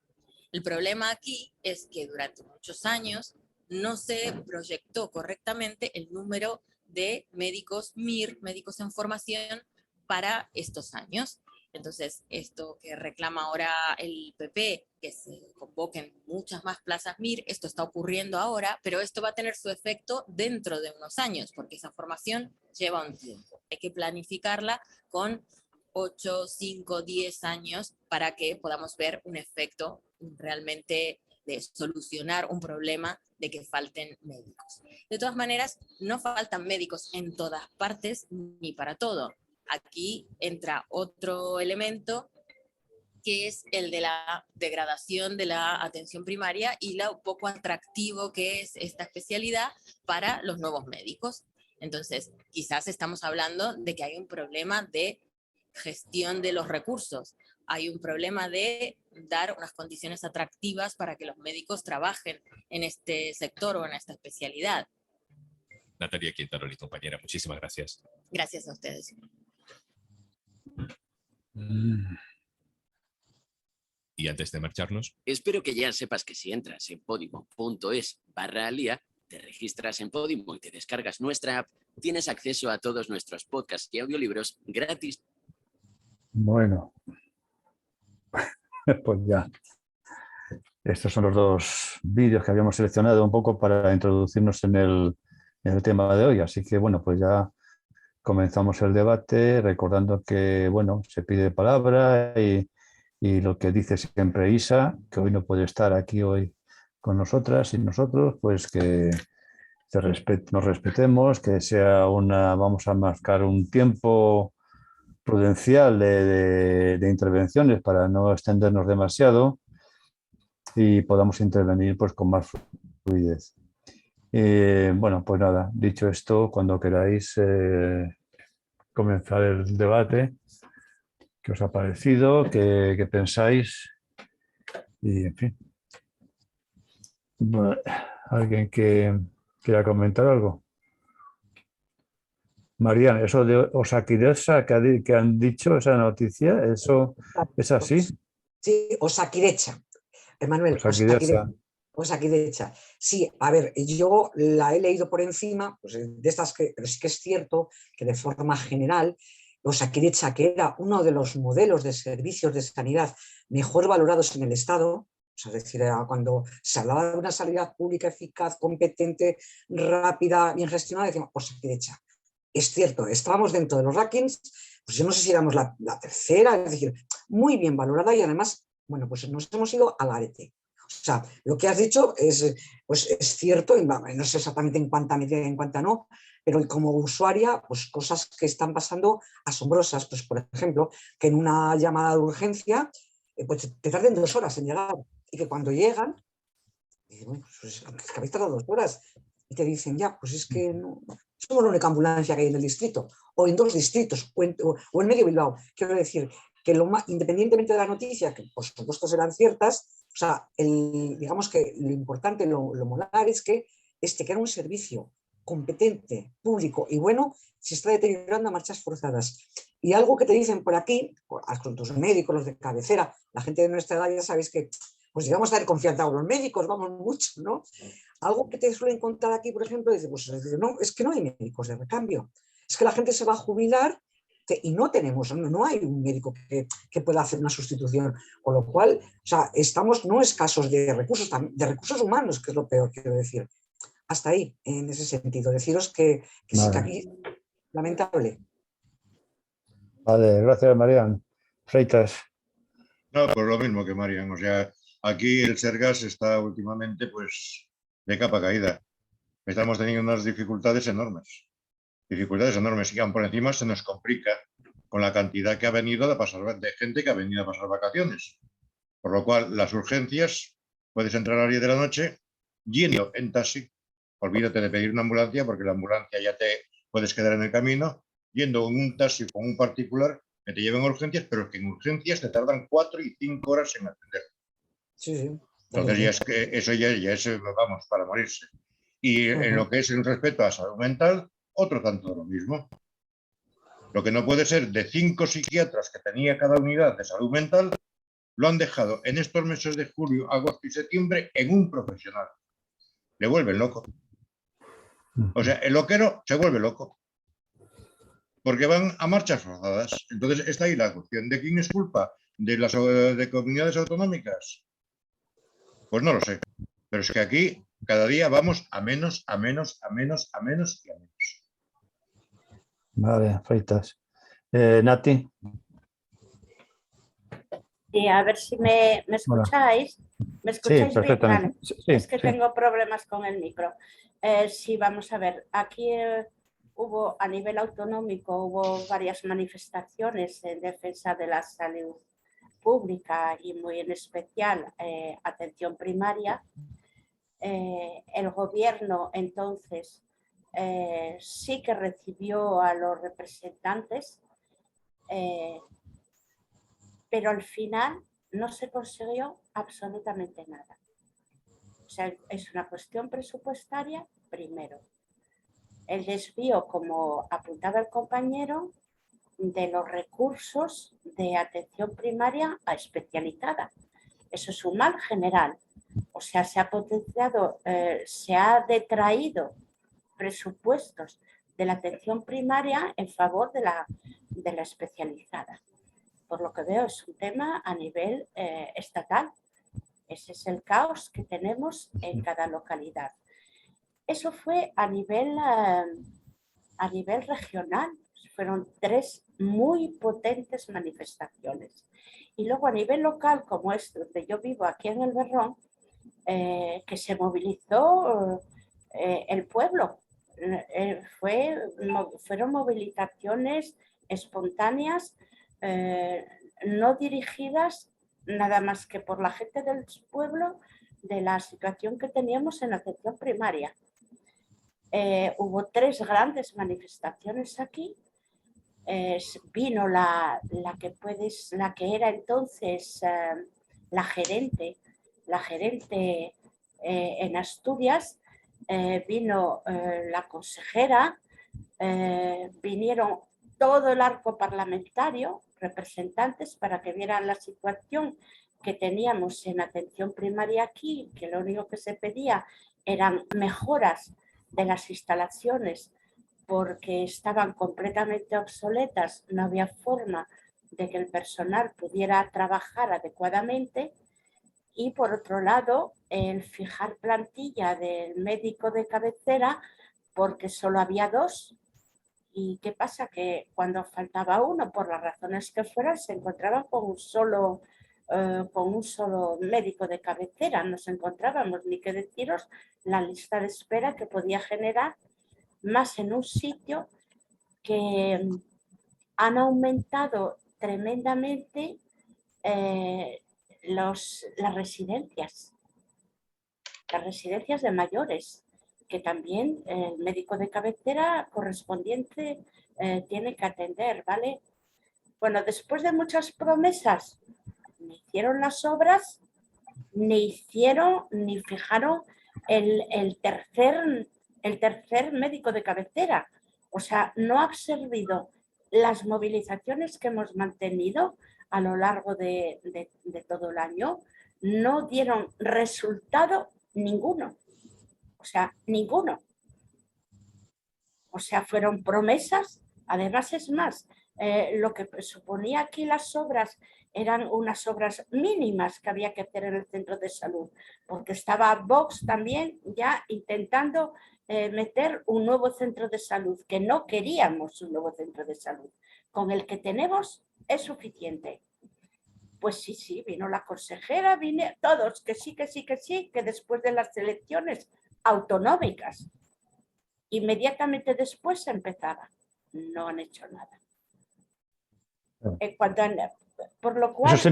El problema aquí es que durante muchos años no se proyectó correctamente el número de médicos MIR, médicos en formación, para estos años. Entonces, esto que reclama ahora el PP, que se convoquen muchas más plazas MIR, esto está ocurriendo ahora, pero esto va a tener su efecto dentro de unos años, porque esa formación lleva un tiempo. Hay que planificarla con 8, 5, 10 años para que podamos ver un efecto realmente de solucionar un problema de que falten médicos. De todas maneras, no faltan médicos en todas partes ni para todo. Aquí entra otro elemento que es el de la degradación de la atención primaria y lo poco atractivo que es esta especialidad para los nuevos médicos. Entonces, quizás estamos hablando de que hay un problema de gestión de los recursos, hay un problema de dar unas condiciones atractivas para que los médicos trabajen en este sector o en esta especialidad.
Natalia Quintaroli, compañera, muchísimas gracias.
Gracias a ustedes.
Y antes de marcharnos,
espero que ya sepas que si entras en podimo.es/alia, te registras en Podimo y te descargas nuestra app, tienes acceso a todos nuestros podcasts y audiolibros gratis.
Bueno, pues ya. Estos son los dos vídeos que habíamos seleccionado un poco para introducirnos en el tema de hoy. Así que, bueno, pues ya comenzamos el debate recordando que, bueno, se pide palabra y lo que dice siempre Isa, que hoy no puede estar aquí hoy con nosotras y nosotros, pues que nos respetemos, que sea vamos a marcar un tiempo prudencial de intervenciones para no extendernos demasiado y podamos intervenir pues con más fluidez. Bueno, pues nada, dicho esto, cuando queráis comenzar el debate, ¿qué os ha parecido? ¿Qué pensáis? Y en fin. Bueno, ¿alguien que quiera comentar algo? Marian, eso de Osakidetza que han dicho, esa noticia, ¿eso es así?
Sí, Osakidecha. Emanuel,
Osakidetza.
Osakidecha. Sí, a ver, yo la he leído por encima, pues de estas pero sí que es cierto que de forma general, Osakidecha, que era uno de los modelos de servicios de sanidad mejor valorados en el Estado, es decir, cuando se hablaba de una sanidad pública eficaz, competente, rápida, bien gestionada, decíamos Osakidecha. Es cierto, estábamos dentro de los rankings, pues yo no sé si éramos la tercera, es decir, muy bien valorada y además, bueno, pues nos hemos ido al arete. O sea, lo que has dicho pues es cierto, no sé exactamente en cuánta medida y en cuánta no, pero como usuaria, pues cosas que están pasando asombrosas. Pues, por ejemplo, que en una llamada de urgencia pues te tarden 2 horas en llegar y que cuando llegan, bueno, pues es que habéis tardado 2 horas y te dicen, ya, pues es que no, somos la única ambulancia que hay en el distrito, o en 2 distritos, o en medio Bilbao. Quiero decir que independientemente de la noticia, que por supuesto serán ciertas, o sea, digamos que lo importante, lo molar es que era un servicio competente, público y bueno, se está deteriorando a marchas forzadas. Y algo que te dicen por aquí, con tus médicos, los de cabecera, la gente de nuestra edad, ya sabéis que pues llegamos a tener confianza con los médicos, vamos mucho, ¿no? Algo que te suelen contar aquí, por ejemplo, es no, es que no hay médicos de recambio. Es que la gente se va a jubilar y no tenemos, no hay un médico que pueda hacer una sustitución. Con lo cual, o sea, estamos no escasos de recursos humanos, que es lo peor, quiero decir. Hasta ahí, en ese sentido. Deciros que sí que aquí, lamentable.
Vale, gracias, Marian. Freitas.
No, pues lo mismo que Marian. O sea, aquí el Sergas está últimamente pues de capa caída. Estamos teniendo unas dificultades enormes. Dificultades enormes. Y aún por encima se nos complica con la cantidad que ha venido de gente que ha venido a pasar vacaciones. Por lo cual, las urgencias, puedes entrar a las 10 de la noche yendo en taxi. Olvídate de pedir una ambulancia porque la ambulancia ya te puedes quedar en el camino, yendo en un taxi con un particular que te lleven a urgencias, pero que en urgencias te tardan 4 y 5 horas en atender.
Sí, sí.
Entonces ya es que eso ya es, vamos, para morirse. Y en lo que es el respeto a la salud mental, otro tanto de lo mismo. Lo que no puede ser de 5 psiquiatras que tenía cada unidad de salud mental, lo han dejado en estos meses de julio, agosto y septiembre en un profesional. Le vuelven loco. O sea, el loquero se vuelve loco. Porque van a marchas forzadas. Entonces está ahí la cuestión. ¿De quién es culpa? ¿De las comunidades autonómicas? Pues no lo sé. Pero es que aquí cada día vamos a menos, a menos, a menos, a menos y a menos.
Vale, Freitas. Nati.
Sí, a ver si me escucháis. ¿Me escucháis
sí, perfectamente.
bien? Vale.
Sí,
es que tengo problemas con el micro. Sí, vamos a ver. Aquí hubo, a nivel autonómico, hubo varias manifestaciones en defensa de la salud pública y muy en especial atención primaria. El gobierno entonces sí que recibió a los representantes, pero al final no se consiguió absolutamente nada. O sea, es una cuestión presupuestaria, primero. El desvío, como apuntaba el compañero, de los recursos de atención primaria a especializada. Eso es un mal general. O sea, se ha potenciado, se ha detraído presupuestos de la atención primaria en favor de la especializada. Por lo que veo, es un tema a nivel estatal. Ese es el caos que tenemos en cada localidad. Eso fue a nivel regional. Fueron 3 muy potentes manifestaciones. Y luego a nivel local, como es donde yo vivo aquí en el Berrón, que se movilizó el pueblo. Fueron movilizaciones espontáneas, no dirigidas nada más que por la gente del pueblo, de la situación que teníamos en atención primaria. Hubo 3 grandes manifestaciones aquí. Vino la que era entonces la gerente en Asturias, vino la consejera, vinieron todo el arco parlamentario, representantes, para que vieran la situación que teníamos en atención primaria aquí, que lo único que se pedía eran mejoras de las instalaciones porque estaban completamente obsoletas, no había forma de que el personal pudiera trabajar adecuadamente. Y por otro lado, el fijar plantilla del médico de cabecera, porque solo había 2. ¿Y qué pasa? Que cuando faltaba uno, por las razones que fueran, se encontraban con un solo médico de cabecera. No nos encontrábamos, ni que deciros la lista de espera que podía generar, más en un sitio que han aumentado tremendamente las residencias de mayores, que también el médico de cabecera correspondiente tiene que atender, ¿vale? Bueno, después de muchas promesas, ni hicieron las obras, ni fijaron el tercer médico de cabecera. O sea, no ha servido las movilizaciones que hemos mantenido a lo largo de todo el año, no dieron resultado ninguno. O sea, ninguno. O sea, fueron promesas. Además, es más, lo que suponía aquí las obras eran unas obras mínimas que había que hacer en el centro de salud, porque estaba Vox también ya intentando meter un nuevo centro de salud, que no queríamos un nuevo centro de salud. Con el que tenemos es suficiente. Pues sí, vino la consejera, vine todos, que sí, que después de las elecciones autonómicas, inmediatamente después se empezaba. No han hecho nada. Por lo cual...
Eso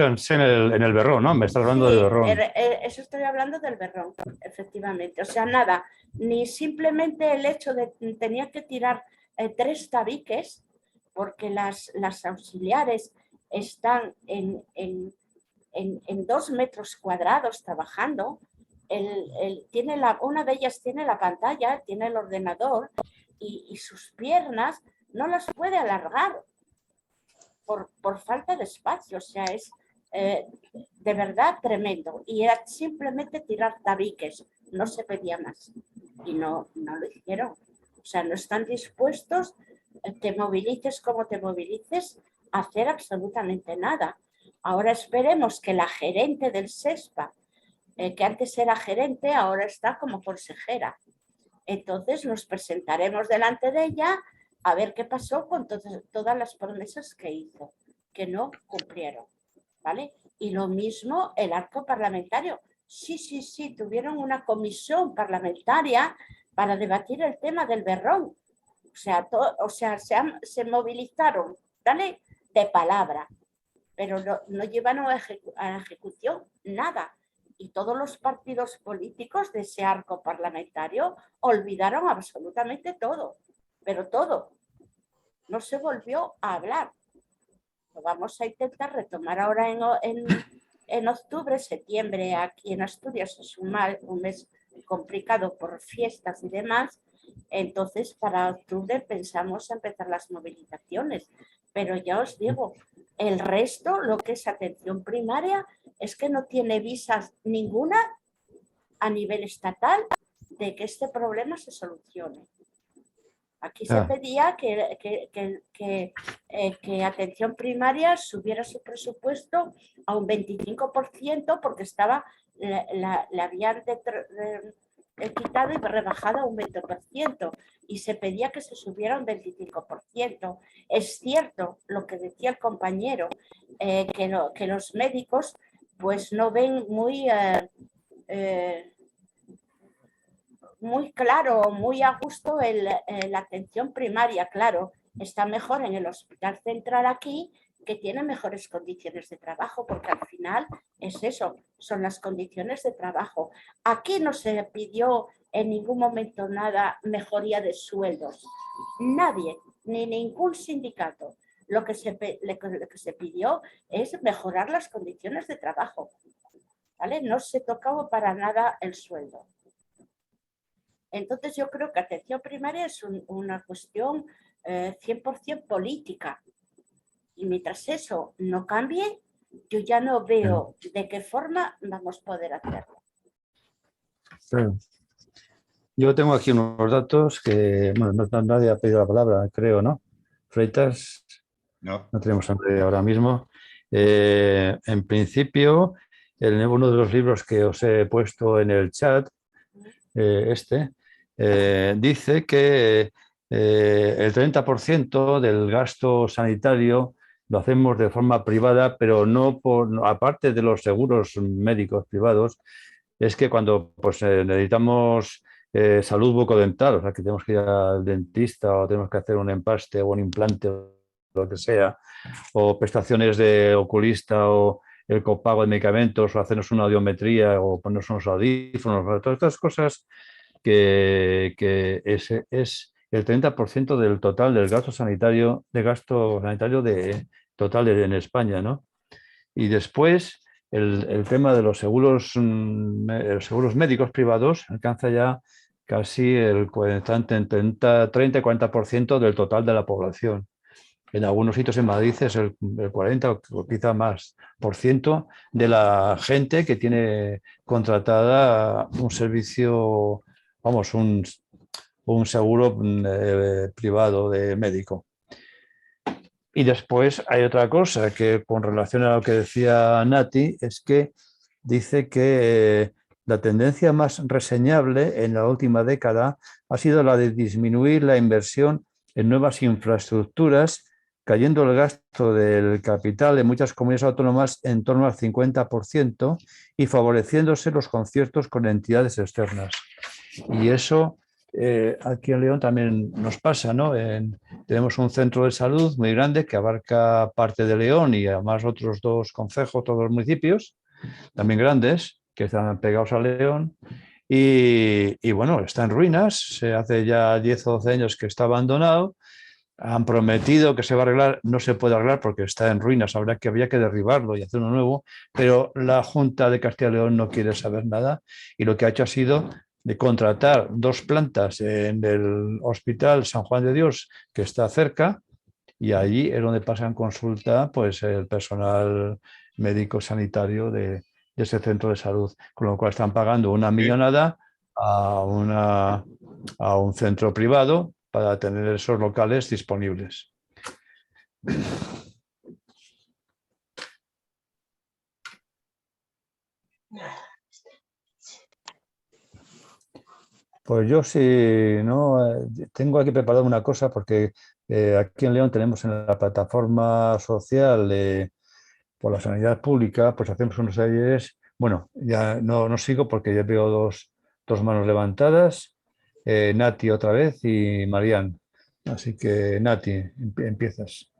es en el Berrón, ¿no? Me estás hablando del Berrón.
Eso estoy hablando del Berrón, efectivamente. O sea, nada, ni simplemente el hecho de tenía que tirar 3 tabiques, porque las auxiliares están en 2 metros cuadrados trabajando. Una de ellas tiene la pantalla, tiene el ordenador y sus piernas no las puede alargar por falta de espacio. O sea, es de verdad tremendo. Y era simplemente tirar tabiques, no se pedía más. Y no lo hicieron. O sea, no están dispuestos, te movilices como te movilices, a hacer absolutamente nada. Ahora esperemos que la gerente del SESPA, que antes era gerente, ahora está como consejera. Entonces nos presentaremos delante de ella a ver qué pasó con todas las promesas que hizo, que no cumplieron, ¿vale? Y lo mismo el arco parlamentario. Sí, tuvieron una comisión parlamentaria para debatir el tema del Berrón. O sea, se movilizaron, ¿vale? De palabra, pero no llevaron a la ejecución nada. Y todos los partidos políticos de ese arco parlamentario olvidaron absolutamente todo, pero todo. No se volvió a hablar. Lo vamos a intentar retomar ahora en octubre, septiembre. Aquí en Asturias es un mes complicado por fiestas y demás. Entonces, para octubre pensamos empezar las movilizaciones. Pero ya os digo, el resto, lo que es atención primaria, es que no tiene visas ninguna a nivel estatal de que este problema se solucione. Aquí se pedía que atención primaria subiera su presupuesto a un 25% porque le habían quitado y rebajado a un 20% y se pedía que se subiera un 25%. Es cierto lo que decía el compañero, que los médicos pues no ven muy claro, muy a gusto la atención primaria. Claro, está mejor en el hospital central aquí, que tiene mejores condiciones de trabajo, porque al final es eso, son las condiciones de trabajo. Aquí no se pidió en ningún momento nada mejoría de sueldos. Nadie, ni ningún sindicato. Lo que se pidió es mejorar las condiciones de trabajo, ¿vale? No se tocaba para nada el sueldo. Entonces yo creo que atención primaria es una cuestión 100% política. Y mientras eso no cambie, yo ya no veo de qué forma vamos a poder hacerlo.
Claro. Yo tengo aquí unos datos que, bueno, nadie ha pedido la palabra, creo, ¿no? Freitas,
no
tenemos a nadie ahora mismo. En principio, uno de los libros que os he puesto en el chat, dice que el 30% del gasto sanitario lo hacemos de forma privada, pero no aparte de los seguros médicos privados, es que cuando pues, necesitamos salud bucodental, o sea, que tenemos que ir al dentista o tenemos que hacer un empaste o un implante o lo que sea, o prestaciones de oculista o el copago de medicamentos o hacernos una audiometría o ponernos unos audífonos, todas estas cosas que es el 30% del total del gasto sanitario, total en España, ¿no? Y después el tema de los seguros médicos privados alcanza ya casi el 30 y 40% del total de la población. En algunos sitios en Madrid es el 40 o quizá más por ciento de la gente que tiene contratada un servicio, vamos, un seguro privado de médico. Y después hay otra cosa que con relación a lo que decía Nati, es que dice que la tendencia más reseñable en la última década ha sido la de disminuir la inversión en nuevas infraestructuras, cayendo el gasto del capital en muchas comunidades autónomas en torno al 50% y favoreciéndose los conciertos con entidades externas. Y eso aquí en León también nos pasa, ¿no? Tenemos un centro de salud muy grande que abarca parte de León y además otros 2 concejos, todos los municipios, también grandes, que están pegados a León. Y bueno, está en ruinas, hace ya 10 o 12 años que está abandonado. Han prometido que se va a arreglar, no se puede arreglar porque está en ruinas, habría que derribarlo y hacer uno nuevo, pero la Junta de Castilla y León no quiere saber nada y lo que ha hecho ha sido de contratar 2 plantas en el Hospital San Juan de Dios, que está cerca, y allí es donde pasan consulta pues, el personal médico sanitario de ese centro de salud, con lo cual están pagando una millonada a un centro privado para tener esos locales disponibles. Pues yo sí, ¿no? Tengo aquí preparado una cosa porque aquí en León tenemos en la plataforma social por la sanidad pública, pues hacemos unos talleres. Bueno, ya no sigo porque ya veo dos manos levantadas, Nati otra vez y Marian. Así que Nati, empiezas.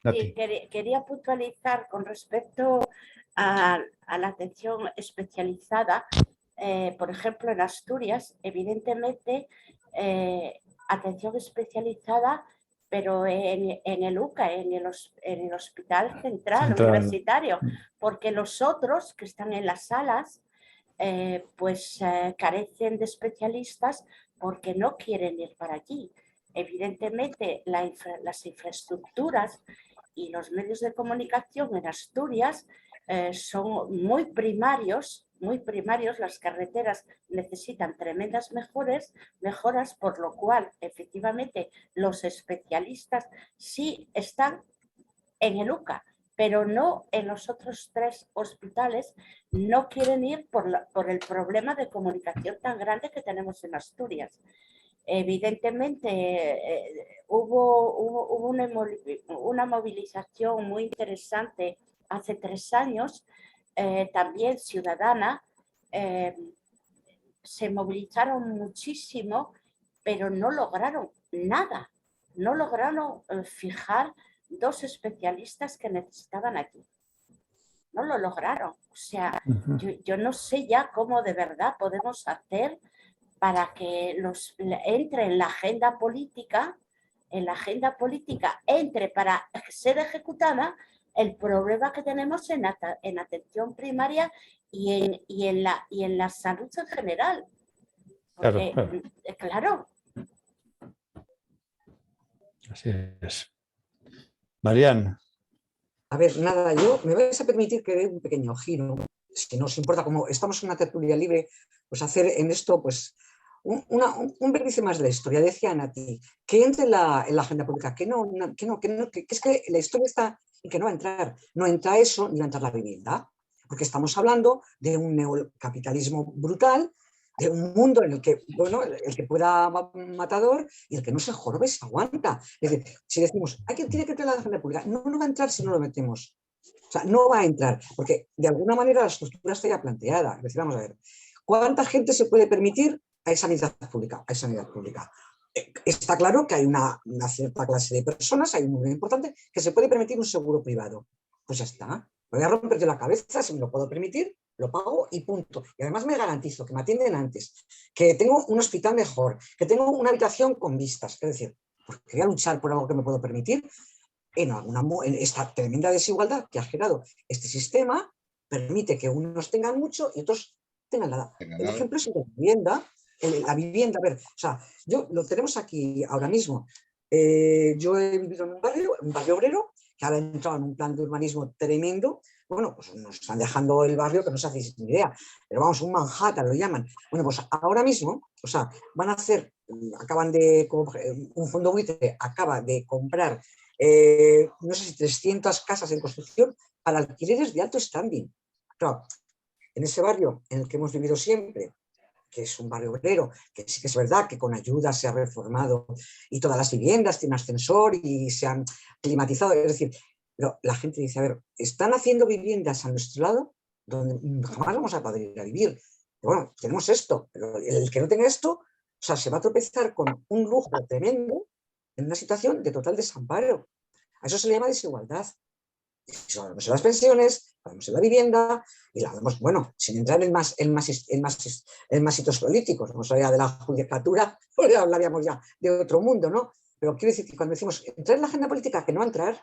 Nati.
Sí, quería puntualizar con respecto a la atención especializada. Por ejemplo, en Asturias, evidentemente, atención especializada, pero en el UCA, en el Hospital Central Universitario, porque los otros que están en las salas, carecen de especialistas porque no quieren ir para allí. Evidentemente, las infraestructuras y los medios de comunicación en Asturias son muy primarios, las carreteras necesitan tremendas mejoras, por lo cual efectivamente los especialistas sí están en el UCA, pero no en los otros 3 hospitales, no quieren ir por el problema de comunicación tan grande que tenemos en Asturias. Evidentemente hubo una movilización muy interesante hace 3 años, también ciudadana, se movilizaron muchísimo, pero no lograron nada, no lograron fijar 2 especialistas que necesitaban aquí. No lo lograron. O sea, yo no sé ya cómo de verdad podemos hacer para que entre en la agenda política, entre para ser ejecutada el problema que tenemos en atención primaria y en la salud en general. Porque, claro.
Así es. Marian.
A ver, nada, yo me vais a permitir que dé un pequeño giro, si no os importa, como estamos en una tertulia libre, pues hacer en esto pues un vértice más de la historia. Decía Nati, que entre en la agenda pública, que es que la historia está y que no va a entrar. No entra eso ni va a entrar la vivienda, porque estamos hablando de un neocapitalismo brutal, de un mundo en el que, bueno, el que pueda matador y el que no se jorobe se aguanta. Es decir, si decimos, tiene que entrar en la agenda pública, no va a entrar si no lo metemos. O sea, no va a entrar, porque de alguna manera la estructura está ya planteada. Es decir, vamos a ver, ¿cuánta gente se puede permitir a sanidad pública? Está claro que hay una cierta clase de personas, hay un número importante, que se puede permitir un seguro privado. Pues ya está. Me voy a romper yo la cabeza, si me lo puedo permitir, lo pago y punto. Y además me garantizo que me atienden antes, que tengo un hospital mejor, que tengo una habitación con vistas. Es decir, pues quería luchar por algo que me puedo permitir en esta tremenda desigualdad que ha generado este sistema, permite que unos tengan mucho y otros tengan nada. El ejemplo es la vivienda. La vivienda, a ver, o sea, lo tenemos aquí ahora mismo. Yo he vivido en un barrio obrero, que ahora he entrado en un plan de urbanismo tremendo. Bueno, pues nos están dejando el barrio que no se hacéis ni idea, pero vamos, un Manhattan lo llaman. Bueno, pues ahora mismo, o sea, van a hacer, un fondo buitre acaba de comprar, no sé si 300 casas en construcción para alquileres de alto standing. Claro, en ese barrio en el que hemos vivido siempre, que es un barrio obrero, que sí que es verdad que con ayuda se ha reformado y todas las viviendas tienen ascensor y se han climatizado, es decir, pero la gente dice, a ver, están haciendo viviendas a nuestro lado donde jamás vamos a poder ir a vivir. Y bueno, tenemos esto, pero el que no tenga esto, o sea, se va a tropezar con un lujo tremendo en una situación de total desamparo. A eso se le llama desigualdad. Si hablamos en las pensiones, hablamos en la vivienda y la hablamos, bueno, sin entrar en más hitos políticos, no hablaría de la judicatura, porque hablaríamos ya de otro mundo, ¿no? Pero quiero decir que cuando decimos entrar en la agenda política, que no va a entrar,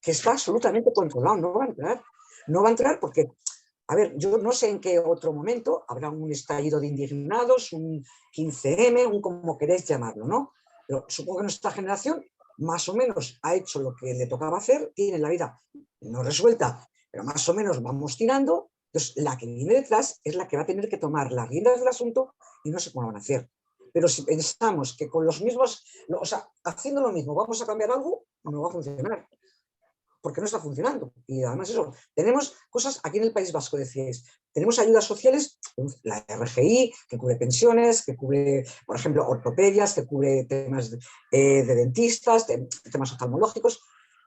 que está absolutamente controlado, no va a entrar porque, a ver, yo no sé en qué otro momento habrá un estallido de indignados, un 15M, un como queréis llamarlo, ¿no? Pero supongo que nuestra generación más o menos ha hecho lo que le tocaba hacer, tiene la vida no resuelta, pero más o menos vamos tirando. Entonces, la que viene detrás es la que va a tener que tomar las riendas del asunto y no sé cómo van a hacer. Pero si pensamos que con los mismos, o sea, haciendo lo mismo vamos a cambiar algo, no va a funcionar, porque no está funcionando. Y además eso, tenemos cosas aquí en el País Vasco, decíais, tenemos ayudas sociales, la RGI, que cubre pensiones, que cubre, por ejemplo, ortopedias, que cubre temas de dentistas, temas oftalmológicos.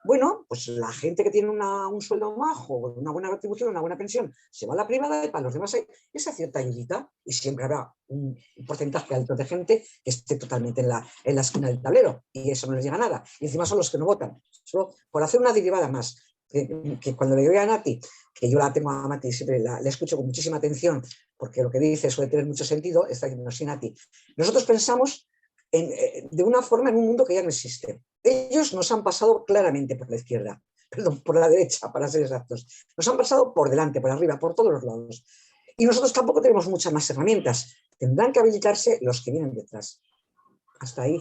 Bueno, pues la gente que tiene un sueldo majo, una buena retribución, una buena pensión, se va a la privada y para los demás hay esa cierta ayudita y siempre habrá un porcentaje alto de gente que esté totalmente en la esquina del tablero y eso no les llega a nada. Y encima son los que no votan. Solo por hacer una derivada más, que cuando le digo a Nati, que yo la tengo a Nati, siempre la escucho con muchísima atención porque lo que dice suele tener mucho sentido, está diciendo, sí, Nati, nosotros pensamos de una forma en un mundo que ya no existe. Ellos nos han pasado claramente por la izquierda, perdón, por la derecha, para ser exactos. Nos han pasado por delante, por arriba, por todos los lados. Y nosotros tampoco tenemos muchas más herramientas. Tendrán que habilitarse los que vienen detrás. Hasta ahí.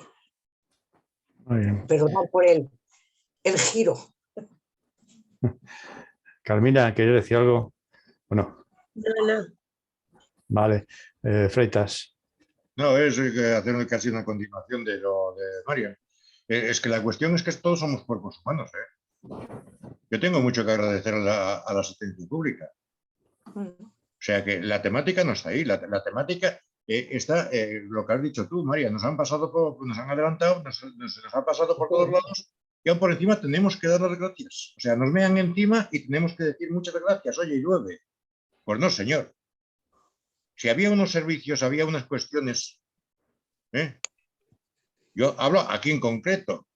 Muy bien.
Perdón por el giro.
Carmina, ¿querías decir algo? Bueno,
No.
vale. Freitas.
No, es hacer casi una continuación de lo de Mario. Es que la cuestión es que todos somos cuerpos humanos. Yo tengo mucho que agradecer a la asistencia pública. O sea que la temática no está ahí. La temática está, lo que has dicho tú, María, nos han adelantado, nos ha pasado por todos lados y aún por encima tenemos que dar las gracias. O sea, nos mean encima y tenemos que decir muchas gracias. Oye, y llueve. Pues no, señor. Si había unos servicios, había unas cuestiones. Yo hablo aquí en concreto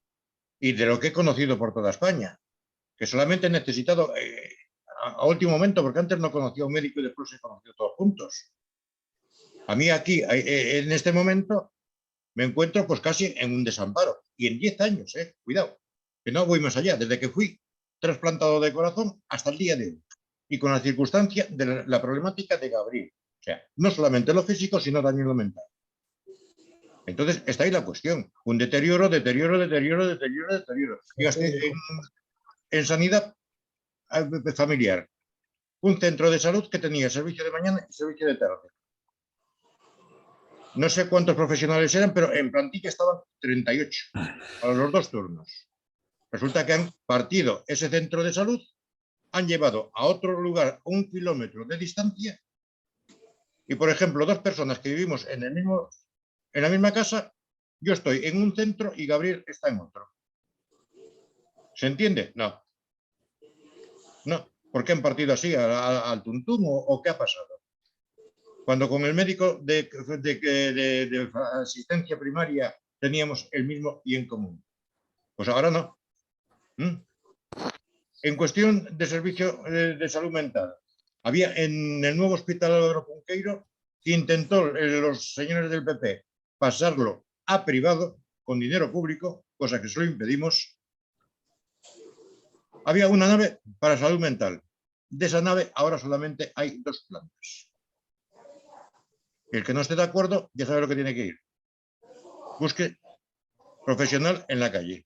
y de lo que he conocido por toda España, que solamente he necesitado a último momento, porque antes no conocía a un médico y después he conocido todos juntos. A mí aquí, en este momento, me encuentro pues casi en un desamparo. Y en 10 años, cuidado, que no voy más allá, desde que fui trasplantado de corazón hasta el día de hoy. Y con la circunstancia de la problemática de Gabriel. O sea, no solamente lo físico, sino también lo mental. Entonces, está ahí la cuestión. Un deterioro. Y en sanidad familiar, un centro de salud que tenía servicio de mañana y servicio de tarde. No sé cuántos profesionales eran, pero en plantilla estaban 38 a los 2 turnos. Resulta que han partido ese centro de salud, han llevado a otro lugar 1 kilómetro de distancia y, por ejemplo, 2 personas que vivimos en la misma casa, yo estoy en un centro y Gabriel está en otro. ¿Se entiende? No. No. ¿Por qué han partido así al tuntum o qué ha pasado? Cuando con el médico de asistencia primaria teníamos el mismo y en común. Pues ahora no. En cuestión de servicio de salud mental, había en el nuevo hospital Álvaro Cunqueiro que intentó los señores del PP pasarlo a privado con dinero público, cosa que se lo impedimos. Había una nave para salud mental. De esa nave ahora solamente hay 2 plantas. El que no esté de acuerdo ya sabe lo que tiene que ir. Busque profesional en la calle.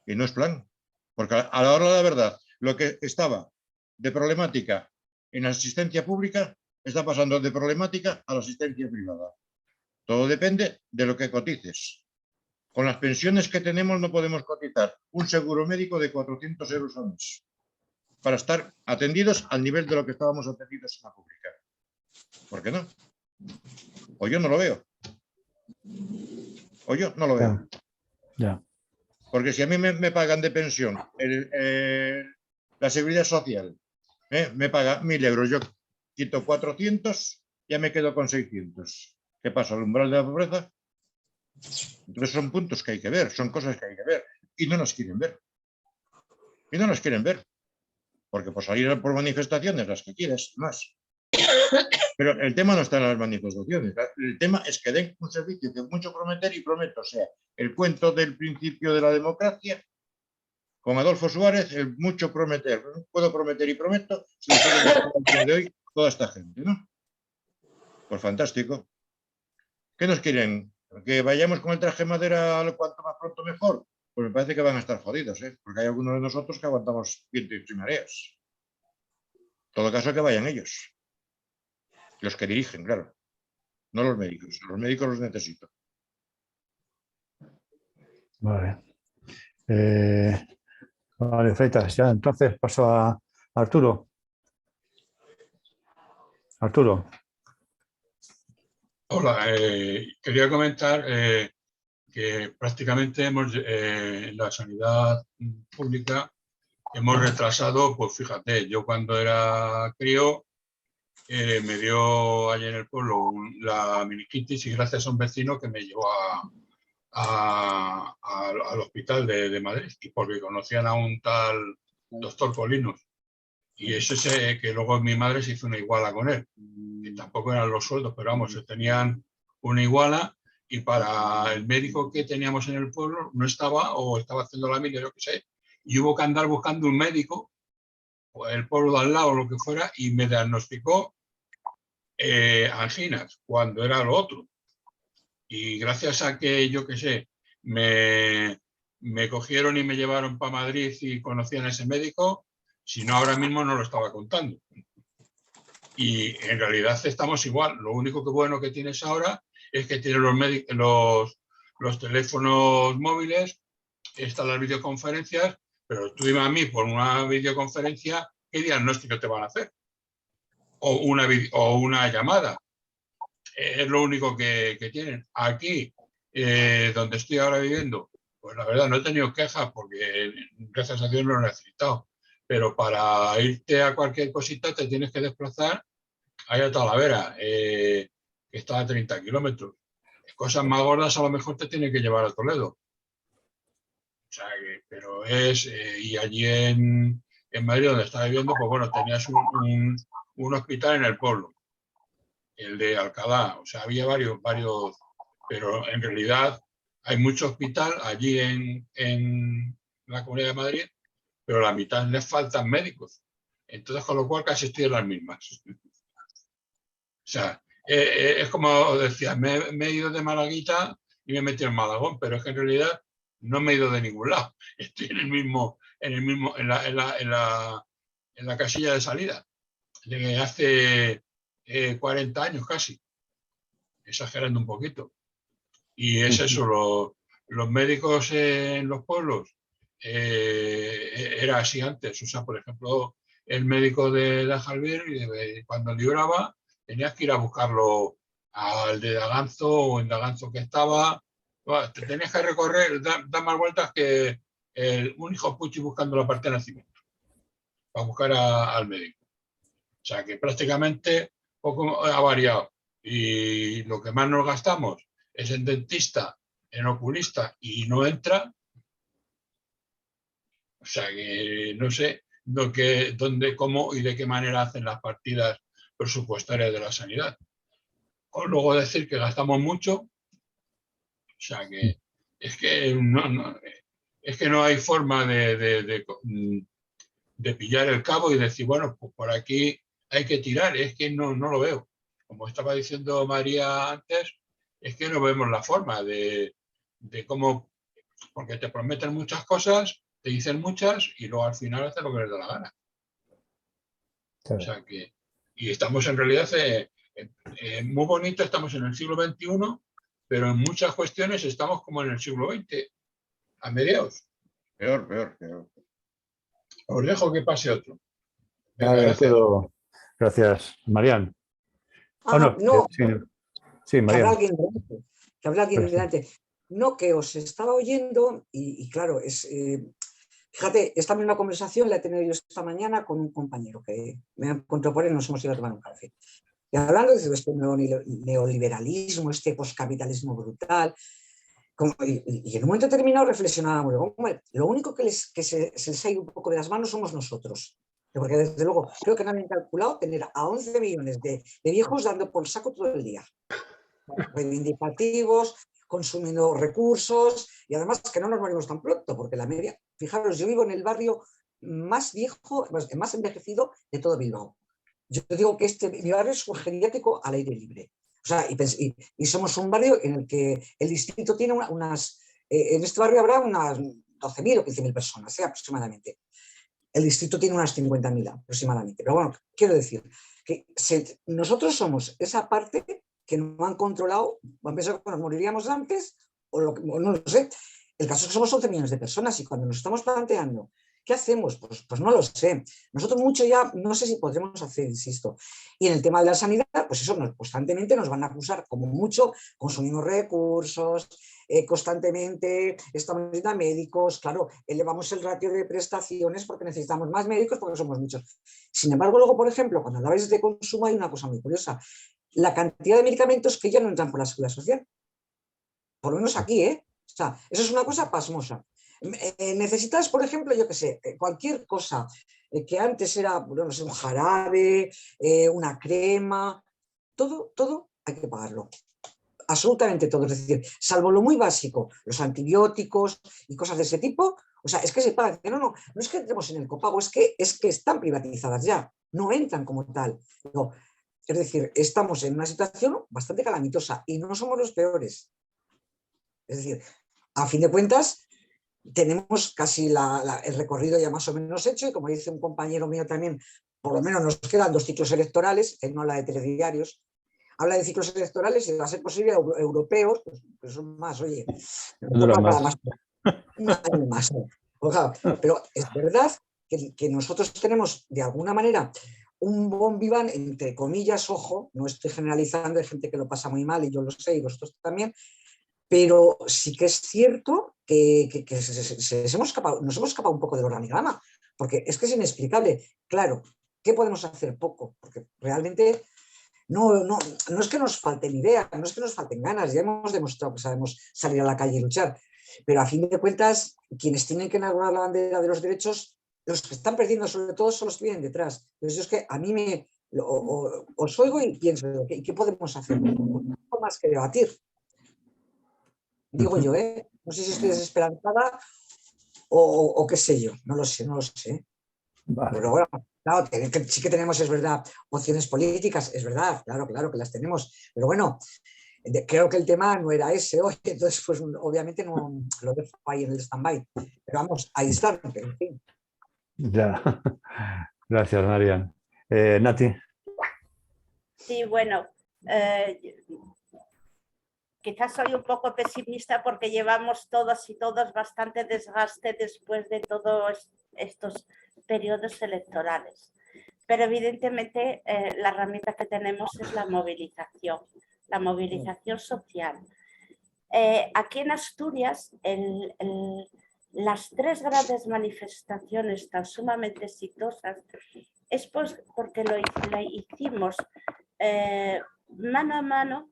Y no es plan. Porque a la hora de la verdad, lo que estaba de problemática en la asistencia pública está pasando de problemática a la asistencia privada. Todo depende de lo que cotices. Con las pensiones que tenemos no podemos cotizar un seguro médico de 400 euros al mes para estar atendidos al nivel de lo que estábamos atendidos en la pública. ¿Por qué no? O yo no lo veo.
Ya.
Porque si a mí me pagan de pensión la seguridad social, me paga 1.000 euros, yo quito 400, ya me quedo con 600. ¿Qué pasa? ¿El umbral de la pobreza? Entonces son puntos que hay que ver, son cosas que hay que ver. Y no nos quieren ver. Y no nos quieren ver. Porque por salir por manifestaciones, las que quieras, más. Pero el tema no está en las manifestaciones. El tema es que den un servicio que mucho prometer y prometo. O sea, el cuento del principio de la democracia, con Adolfo Suárez, el mucho prometer. Puedo prometer y prometo, si el día de hoy, toda esta gente, ¿no? Pues fantástico. ¿Qué nos quieren? ¿Que vayamos con el traje madera cuanto más pronto mejor? Pues me parece que van a estar jodidos, porque hay algunos de nosotros que aguantamos vientos y mareas. En todo caso, que vayan ellos. Los que dirigen, claro. No los médicos. Los médicos los necesito.
Vale. Vale, Freitas, ya entonces paso a Arturo. Arturo.
Hola, quería comentar que prácticamente en la sanidad pública hemos retrasado, pues fíjate, yo cuando era crío me dio allí en el pueblo la meningitis y gracias a un vecino que me llevó al hospital de Madrid, y porque conocían a un tal doctor Colinos. Y eso es que luego mi madre se hizo una iguala con él. Y tampoco eran los sueldos, pero vamos, se tenían una iguala y para el médico que teníamos en el pueblo no estaba o estaba haciendo la mili, yo qué sé. Y hubo que andar buscando un médico, o el pueblo de al lado o lo que fuera, y me diagnosticó anginas cuando era lo otro. Y gracias a que, yo qué sé, me cogieron y me llevaron para Madrid y conocían a ese médico, Si no, ahora mismo no lo estaba contando. Y en realidad estamos igual. Lo único que bueno que tienes ahora es que tienes los teléfonos móviles, están las videoconferencias, pero tú dime a mí por una videoconferencia qué diagnóstico te van a hacer. O una llamada. Es lo único que tienen. Aquí, donde estoy ahora viviendo, pues la verdad no he tenido quejas porque gracias a Dios no lo he necesitado. Pero para irte a cualquier cosita te tienes que desplazar allá a Talavera, que está a 30 kilómetros. Cosas más gordas a lo mejor te tienen que llevar a Toledo. O sea, pero y allí en Madrid, donde estaba viviendo, pues bueno, tenías un hospital en el pueblo, el de Alcalá. O sea, había varios, pero en realidad hay mucho hospital allí en la Comunidad de Madrid, pero la mitad les faltan médicos. Entonces, con lo cual casi estoy en las mismas. O sea, es como decía, me he ido de Malaguita y me he metido en Malagón, pero es que en realidad no me he ido de ningún lado. Estoy en la casilla de salida de hace 40 años casi, exagerando un poquito. Y es eso, los médicos en los pueblos era así antes. O sea, por ejemplo, el médico de Jalbir, cuando libraba, tenías que ir a buscarlo al de Daganzo o en Daganzo que estaba. Bueno, te tenías que recorrer, dar más vueltas que un hijo puchi buscando la parte de nacimiento para buscar al médico. O sea, que prácticamente poco ha variado. Y lo que más nos gastamos es en dentista, en oculista y no entra. O sea que no sé dónde, cómo y de qué manera hacen las partidas presupuestarias de la sanidad. O luego decir que gastamos mucho. O sea que es que no hay forma de pillar el cabo y decir, bueno, pues por aquí hay que tirar. Es que no lo veo. Como estaba diciendo María antes, es que no vemos la forma de cómo, porque te prometen muchas cosas, te dicen muchas y luego al final hacen lo que les da la gana. Claro. O sea que, y estamos en realidad muy bonito, estamos en el siglo XXI, pero en muchas cuestiones estamos como en el siglo XX, a mediados.
Peor.
Os dejo que pase otro.
Gracias. Gracias, Marian.
No.
Sí, Marian.
Que habla alguien delante. No, que os estaba oyendo y claro, fíjate, esta misma conversación la he tenido yo esta mañana con un compañero que me ha encontrado por él, nos hemos ido a tomar un café. Y hablando de este neoliberalismo, este poscapitalismo brutal, y en un momento determinado reflexionábamos, lo único que se les ha ido un poco de las manos somos nosotros. Porque desde luego creo que no han calculado tener a 11 millones de viejos dando por saco todo el día. Reivindicativos, consumiendo recursos y además que no nos morimos tan pronto, porque la media, fijaros, yo vivo en el barrio más viejo, más envejecido de todo Bilbao. Yo digo que mi barrio es un geriátrico al aire libre. O sea, y somos un barrio en el que el distrito tiene en este barrio habrá unas 12.000 o 15.000 personas, aproximadamente. El distrito tiene unas 50.000 aproximadamente. Pero bueno, quiero decir que nosotros somos esa parte que no han controlado, van a pensar que nos moriríamos antes, o no lo sé. El caso es que somos 11 millones de personas y cuando nos estamos planteando ¿qué hacemos? Pues no lo sé. Nosotros mucho ya no sé si podremos hacer, insisto. Y en el tema de la sanidad, pues eso constantemente nos van a acusar como mucho, consumimos recursos, constantemente estamos necesitando médicos, claro, elevamos el ratio de prestaciones porque necesitamos más médicos porque somos muchos. Sin embargo, luego, por ejemplo, cuando hablabais de consumo hay una cosa muy curiosa. La cantidad de medicamentos que ya no entran por la Seguridad Social. Por lo menos aquí, O sea, eso es una cosa pasmosa. Necesitas, por ejemplo, yo qué sé, cualquier cosa que antes era, no sé, un jarabe, una crema, todo hay que pagarlo. Absolutamente todo. Es decir, salvo lo muy básico, los antibióticos y cosas de ese tipo, o sea, es que se pagan. No es que entremos en el copago, es que están privatizadas ya, no entran como tal. No. Es decir, estamos en una situación bastante calamitosa y no somos los peores. Es decir, a fin de cuentas, tenemos casi el recorrido ya más o menos hecho y como dice un compañero mío también, por lo menos nos quedan 2 ciclos electorales, él no habla de telediarios, habla de ciclos electorales y va a ser posible europeos, pues son más, oye, un año más. Pero es verdad que nosotros tenemos de alguna manera un bon vivant, entre comillas, ojo, no estoy generalizando, hay gente que lo pasa muy mal y yo lo sé y vosotros también, pero sí que es cierto que nos hemos escapado un poco del organigrama, porque es que es inexplicable. Claro, ¿qué podemos hacer? Poco, porque realmente no es que nos falten ideas, no es que nos falten ganas, ya hemos demostrado que sabemos salir a la calle y luchar, pero a fin de cuentas, quienes tienen que enarbolar la bandera de los derechos, los que están perdiendo sobre todo son los que vienen detrás. Entonces es que a mí os oigo y pienso, ¿qué podemos hacer? Un poco más que debatir. Digo yo, no sé si estoy desesperanzada o qué sé yo, no lo sé. Vale. Pero bueno, claro, sí que tenemos, es verdad, opciones políticas, es verdad, claro que las tenemos, pero bueno, creo que el tema no era ese hoy, entonces pues obviamente no lo dejo ahí en el stand-by, pero vamos, ahí está, pero en fin.
Ya, gracias Marian. Nati.
Sí, bueno, quizás soy un poco pesimista porque llevamos todos y todos bastante desgaste después de todos estos periodos electorales. Pero evidentemente la herramienta que tenemos es la movilización social. Aquí en Asturias, las 3 grandes manifestaciones tan sumamente exitosas es porque lo hicimos mano a mano,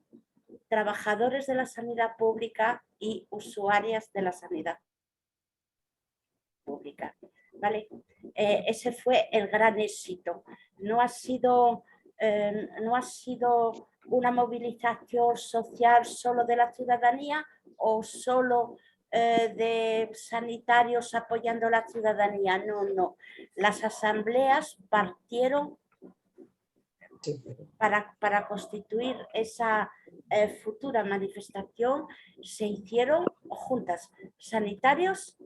trabajadores de la sanidad pública y usuarias de la sanidad pública. ¿Vale? Ese fue el gran éxito. No ha sido una movilización social solo de la ciudadanía o solo de sanitarios apoyando a la ciudadanía. No. Las asambleas partieron para constituir esa futura manifestación, se hicieron juntas sanitarios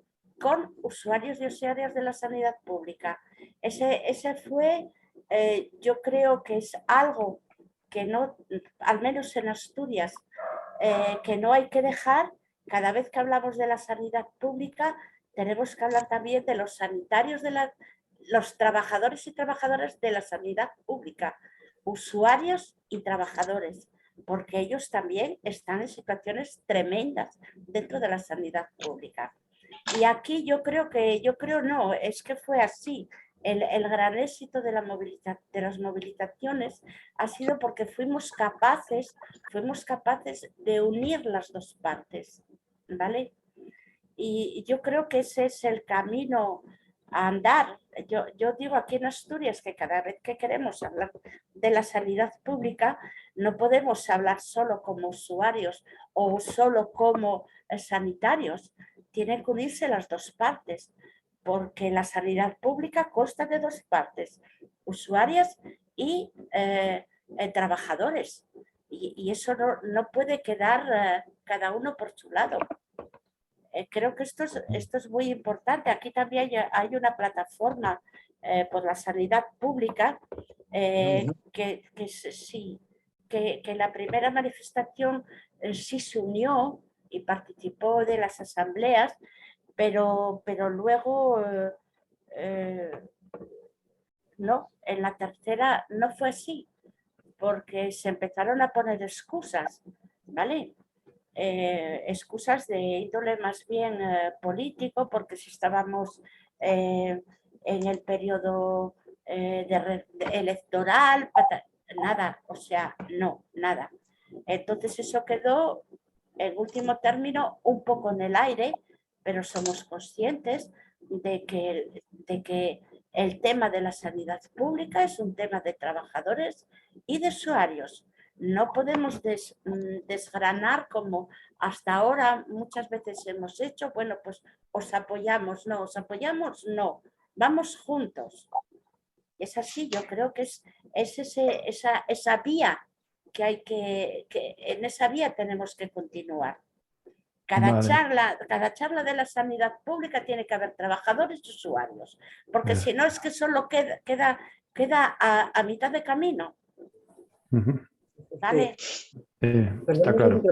con usuarios y usuarias de la sanidad pública. Ese fue, yo creo que es algo que no, al menos en Asturias, que no hay que dejar. Cada vez que hablamos de la sanidad pública, tenemos que hablar también de los sanitarios, los trabajadores y trabajadoras de la sanidad pública, usuarios y trabajadores, porque ellos también están en situaciones tremendas dentro de la sanidad pública. Y aquí es que fue así. El gran éxito de las movilizaciones ha sido porque fuimos capaces de unir las 2 partes, ¿vale? Y yo creo que ese es el camino a andar. Yo digo aquí en Asturias que cada vez que queremos hablar de la sanidad pública no podemos hablar solo como usuarios o solo como sanitarios. Tienen que unirse las 2 partes, porque la sanidad pública consta de 2 partes, usuarias y trabajadores. Y eso no puede quedar cada uno por su lado. Creo que esto es muy importante. Aquí también hay una plataforma por la sanidad pública que la primera manifestación sí se unió y participó de las asambleas, pero luego no, en la tercera no fue así, porque se empezaron a poner excusas, ¿vale? Excusas de índole más bien político, porque si estábamos en el periodo electoral, nada, o sea, no, nada. Entonces eso quedó, en último término, un poco en el aire, pero somos conscientes de que el tema de la sanidad pública es un tema de trabajadores y de usuarios. No podemos desgranar como hasta ahora muchas veces hemos hecho. Bueno, pues os apoyamos, no, vamos juntos. Es así, yo creo que es esa vía que en esa vía tenemos que continuar. Cada
Vale.
charla de la sanidad pública tiene que haber trabajadores y usuarios, porque si no es que solo queda a mitad de camino.
Ujú.
¿Vale?
Está claro.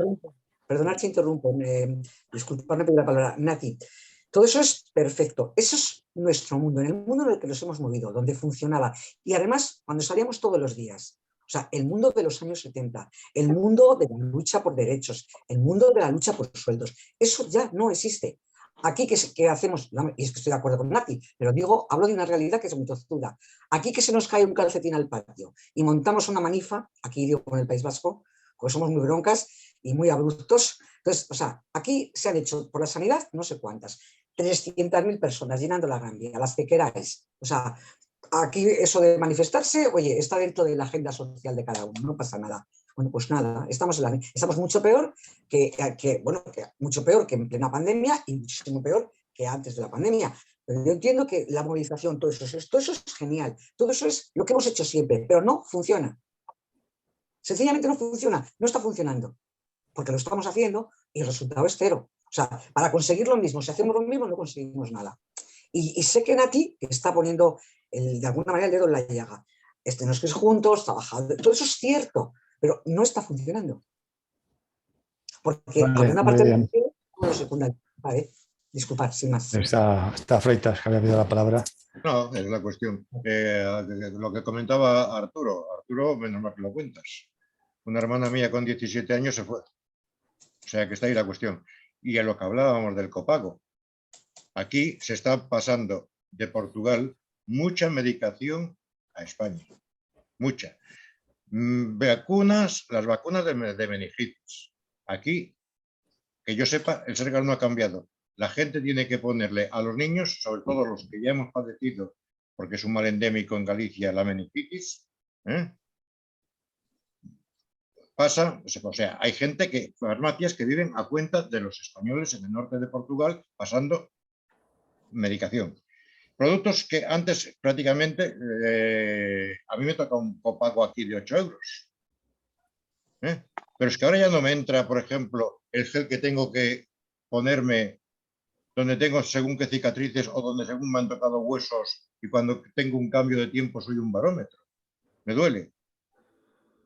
Perdonad si interrumpo, disculpadme por la palabra, Nati. Todo eso es perfecto. Eso es nuestro mundo, en el mundo en el que nos hemos movido, donde funcionaba. Y además, cuando salíamos todos los días, o sea, el mundo de los años 70, el mundo de la lucha por derechos, el mundo de la lucha por sueldos, eso ya no existe. Aquí, ¿qué hacemos? Y es que estoy de acuerdo con Nati, pero digo, hablo de una realidad que es muy tozuda. Aquí que se nos cae un calcetín al patio y montamos una manifa, aquí digo con el País Vasco, porque somos muy broncas y muy abruptos. Entonces, o sea, aquí se han hecho por la sanidad no sé cuántas, 300.000 personas llenando la Gran Vía, las que queráis. O sea, aquí eso de manifestarse, oye, está dentro de la agenda social de cada uno, no pasa nada. Bueno, pues nada, estamos mucho peor mucho peor que en plena pandemia y muchísimo peor que antes de la pandemia. Pero yo entiendo que la movilización, todo eso es genial, todo eso es lo que hemos hecho siempre, pero no funciona. Sencillamente no funciona, no está funcionando, porque lo estamos haciendo y el resultado es cero. O sea, para conseguir lo mismo, si hacemos lo mismo, no conseguimos nada. Y sé que Nati está poniendo de alguna manera el dedo en la llaga. Nos que juntos, trabajando, todo eso es cierto, pero no está funcionando. Porque alguna parte de lo secundario. Vale, disculpad, sin más.
Está Freitas, que había pedido la palabra.
No, es la cuestión. Lo que comentaba Arturo, menos mal que lo cuentas. Una hermana mía con 17 años se fue. O sea que está ahí la cuestión. Y a lo que hablábamos del copago. Aquí se está pasando de Portugal mucha medicación a España. Mucha. Las vacunas de meningitis. Aquí, que yo sepa, el Sergas no ha cambiado. La gente tiene que ponerle a los niños, sobre todo los que ya hemos padecido, porque es un mal endémico en Galicia, la meningitis, pasa, o sea, hay gente farmacias que viven a cuenta de los españoles en el norte de Portugal pasando medicación. Productos que antes prácticamente, a mí me toca un copago aquí de 8 euros. Pero es que ahora ya no me entra, por ejemplo, el gel que tengo que ponerme donde tengo según qué cicatrices o donde según me han tocado huesos y cuando tengo un cambio de tiempo soy un barómetro. Me duele.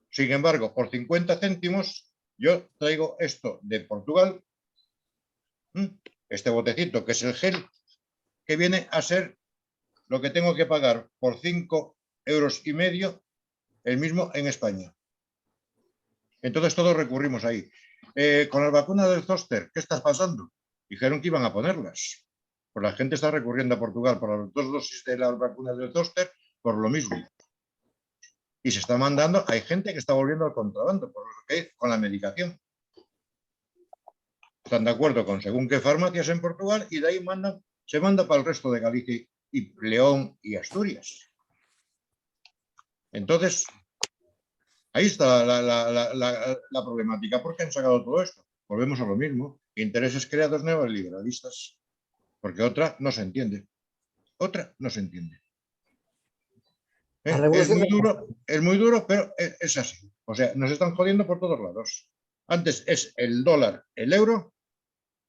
Sin embargo, por 50 céntimos yo traigo esto de Portugal, este botecito que es el gel, que viene a ser lo que tengo que pagar por 5,5 euros, el mismo en España. Entonces todos recurrimos ahí. Con las vacunas del zóster, ¿qué está pasando? Dijeron que iban a ponerlas. Pues la gente está recurriendo a Portugal por las 2 dosis de las vacunas del zóster por lo mismo. Y se está mandando, hay gente que está volviendo al contrabando con la medicación. Están de acuerdo con según qué farmacias en Portugal y de ahí se manda para el resto de Galicia y León y Asturias. Entonces, ahí está la problemática. ¿Por qué han sacado todo esto? Volvemos a lo mismo. Intereses creados neoliberalistas. Porque otra no se entiende. Otra no se entiende. Es muy duro, pero es así. O sea, nos están jodiendo por todos lados. Antes es el dólar, el euro,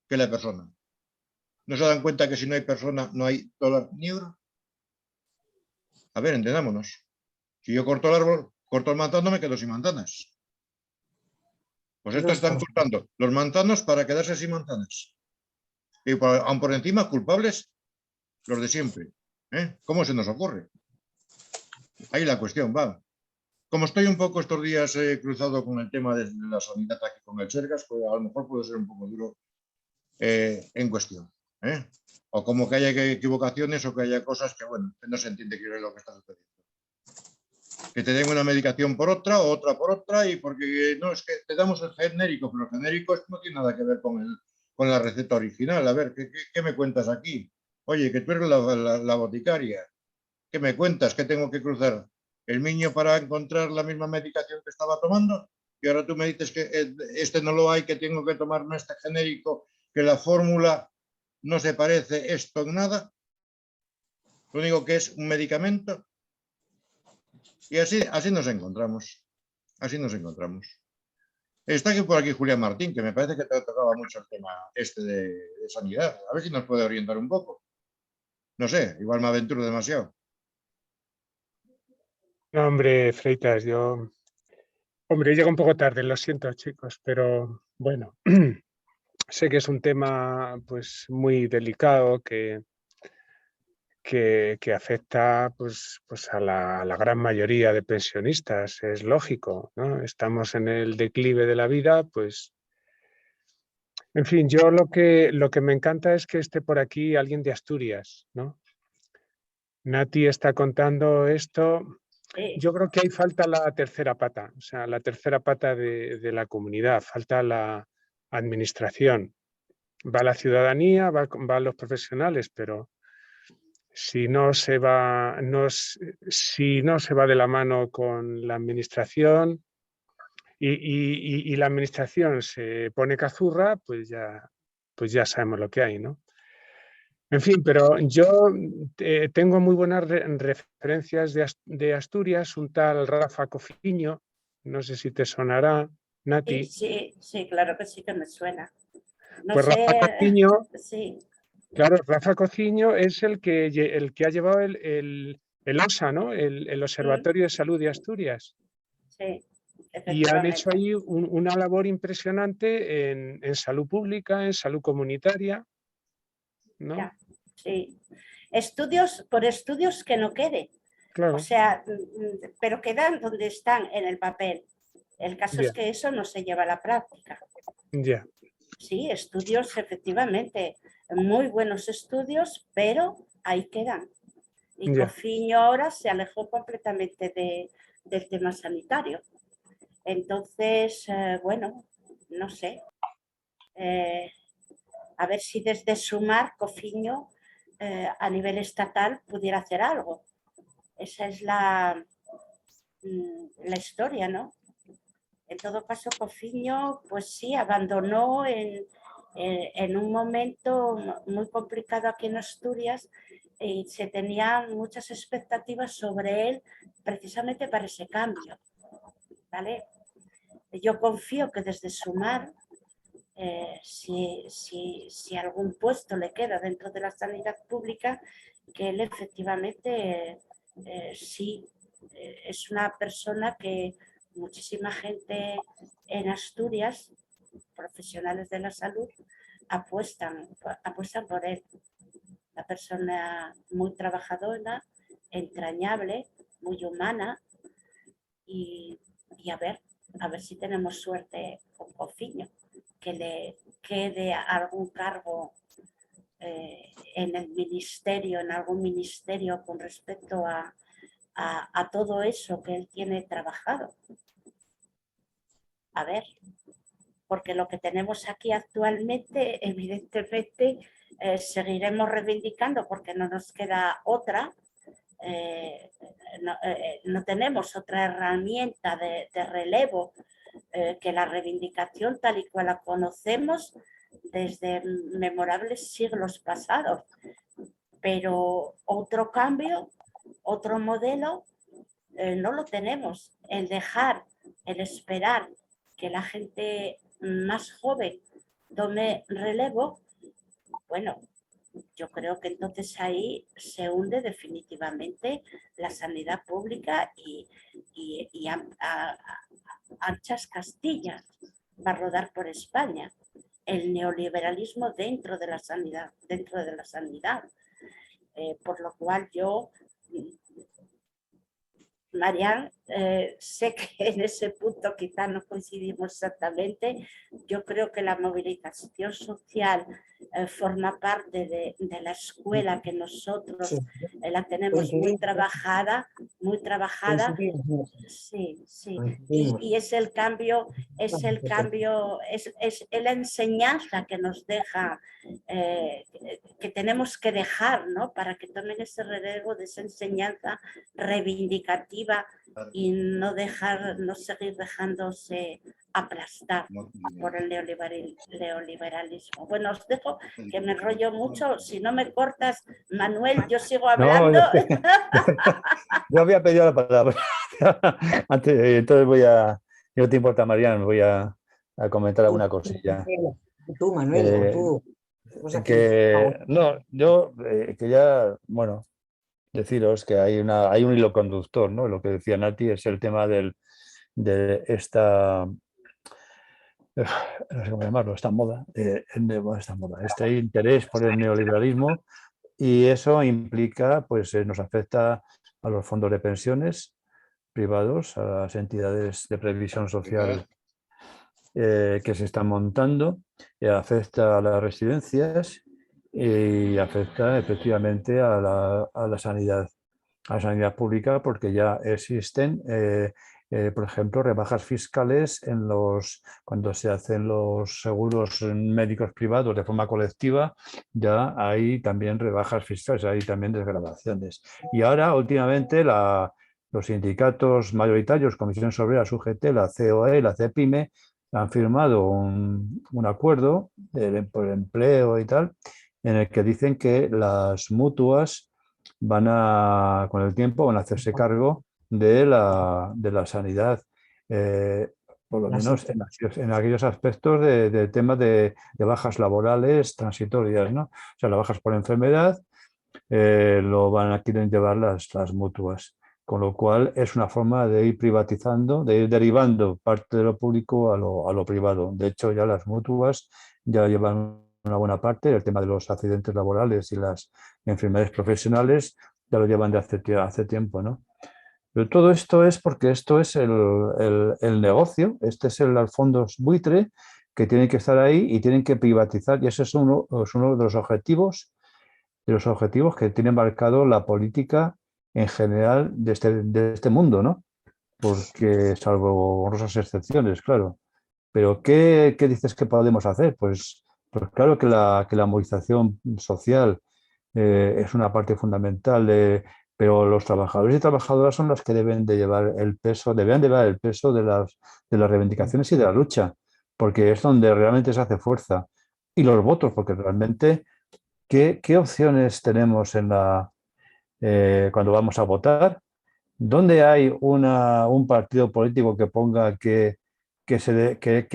que la persona. ¿No se dan cuenta que si no hay persona no hay dólar ni euro? A ver, entendámonos. Si yo corto el árbol, corto el manzano, me quedo sin manzanas. Pues estos están cortando los manzanos para quedarse sin manzanas. Y aun por encima, culpables los de siempre. ¿Cómo se nos ocurre? Ahí la cuestión va. Como estoy un poco estos días cruzado con el tema de la sanidad aquí con el Sergas, pues a lo mejor puedo ser un poco duro en cuestión. O como que haya equivocaciones o que haya cosas que, bueno, no se entiende qué es lo que está sucediendo. Que te den una medicación por otra, o otra por otra, y porque no, es que te damos el genérico, pero el genérico no tiene nada que ver con la receta original. A ver, ¿qué me cuentas aquí? Oye, que tú eres la boticaria. ¿Qué me cuentas? ¿Qué tengo que cruzar? ¿El niño para encontrar la misma medicación que estaba tomando? Y ahora tú me dices que este no lo hay, que tengo que tomarme este genérico, que la fórmula no se parece esto en nada. Lo único que es un medicamento. Y así nos encontramos. Así nos encontramos. Está aquí por aquí Julián Martín, que me parece que te tocaba mucho el tema este de sanidad. A ver si nos puede orientar un poco. No sé, igual me aventuro demasiado.
No, hombre, Freitas, Hombre, llego un poco tarde, lo siento, chicos, pero bueno, sé que es un tema pues muy delicado que afecta pues a la gran mayoría de pensionistas, es lógico, ¿no? Estamos en el declive de la vida, pues, en fin, yo lo que me encanta es que esté por aquí alguien de Asturias, ¿no? Nati está contando esto. Yo creo que ahí falta la tercera pata, o sea, la tercera pata de la comunidad, falta la administración. Va la ciudadanía, van los profesionales, pero si no se va de la mano con la administración y la administración se pone cazurra, pues ya sabemos lo que hay, ¿no? En fin, pero yo tengo muy buenas referencias de Asturias, un tal Rafa Cofiño, no sé si te sonará, Nati.
Sí, claro que sí que me suena. No
pues
sé,
Rafa Cofiño,
sí.
claro, Rafa Cofiño es el que ha llevado el OSA, ¿no? El Observatorio de Salud de Asturias.
Sí,
Y han hecho
efectivamente.
ahí una labor impresionante en salud pública, en salud comunitaria, ¿no?
Ya, sí. Por estudios que no quede.
Claro.
O sea, pero quedan donde están en el papel. El caso es que eso no se lleva a la práctica.
Ya.
Sí, estudios, efectivamente, muy buenos estudios, pero ahí quedan. Y Cofiño ahora se alejó completamente del tema sanitario. Entonces, bueno, no sé. A ver si desde Sumar, Cofiño, a nivel estatal, pudiera hacer algo. Esa es la historia, ¿no? En todo caso, Cofiño, pues sí, abandonó en un momento muy complicado aquí en Asturias y se tenían muchas expectativas sobre él precisamente para ese cambio, ¿vale? Yo confío que desde Sumar, si algún puesto le queda dentro de la sanidad pública, que él efectivamente sí es una persona que muchísima gente en Asturias, profesionales de la salud, apuestan por él. Una persona muy trabajadora, entrañable, muy humana y a ver si tenemos suerte con Cofiño, que le quede algún cargo en el ministerio, en algún ministerio con respecto a todo eso que él tiene trabajado. A ver, porque lo que tenemos aquí actualmente, evidentemente, seguiremos reivindicando porque no nos queda otra. No tenemos otra herramienta de relevo que la reivindicación tal y cual la conocemos desde memorables siglos pasados. Pero otro cambio, otro modelo, no lo tenemos. El esperar que la gente más joven tome relevo, bueno, yo creo que entonces ahí se hunde definitivamente la sanidad pública y anchas Castillas va a rodar por España. El neoliberalismo dentro de la sanidad, por lo cual yo, Marian, sé que en ese punto quizás no coincidimos exactamente. Yo creo que la movilización social forma parte de la escuela que nosotros la tenemos muy trabajada. Sí. Y es el cambio, es la enseñanza que nos deja, que tenemos que dejar, ¿no? Para que tomen ese relevo de esa enseñanza reivindicativa y no seguir dejándose aplastar por el neoliberalismo. Bueno, os dejo que me enrollo mucho. Si no me cortas, Manuel, yo sigo hablando.
No, yo había pedido la palabra. Antes, entonces no te importa, Marian, voy a a comentar alguna cosilla.
Tú, Manuel, tú.
No, yo quería, bueno, deciros que hay un hilo conductor, ¿no? Lo que decía Nati es el tema de esta, no sé cómo llamarlo, esta moda, este interés por el neoliberalismo, y eso implica, pues nos afecta a los fondos de pensiones privados, a las entidades de previsión social que se están montando, afecta a las residencias y afecta efectivamente a la sanidad pública, porque ya existen, por ejemplo, rebajas fiscales cuando se hacen los seguros médicos privados de forma colectiva, ya hay también rebajas fiscales, hay también desgravaciones. Y ahora, últimamente, los sindicatos mayoritarios, Comisiones Obreras, UGT, la COE, la CEPIME, han firmado un acuerdo por el empleo y tal, en el que dicen que las mutuas con el tiempo van a hacerse cargo de la sanidad, por lo menos en aquellos aspectos de temas de bajas laborales transitorias, ¿no? O sea, las bajas por enfermedad quieren llevar las mutuas. Con lo cual es una forma de ir privatizando, de ir derivando parte de lo público a lo privado. De hecho, ya las mutuas ya llevan una buena parte, el tema de los accidentes laborales y las enfermedades profesionales ya lo llevan de hace tiempo, ¿no? Pero todo esto es porque esto es el negocio, este es el fondos buitre que tienen que estar ahí y tienen que privatizar, y ese es uno de los objetivos que tiene marcado la política en general de este mundo, ¿no? Porque, salvo honrosas excepciones, claro. Pero ¿qué dices que podemos hacer? Pues claro que la movilización social es una parte fundamental, pero los trabajadores y trabajadoras son los que deben llevar el peso de las reivindicaciones y de la lucha, porque es donde realmente se hace fuerza. Y los votos, porque realmente, ¿qué opciones tenemos cuando vamos a votar? ¿Dónde hay un partido político que ponga que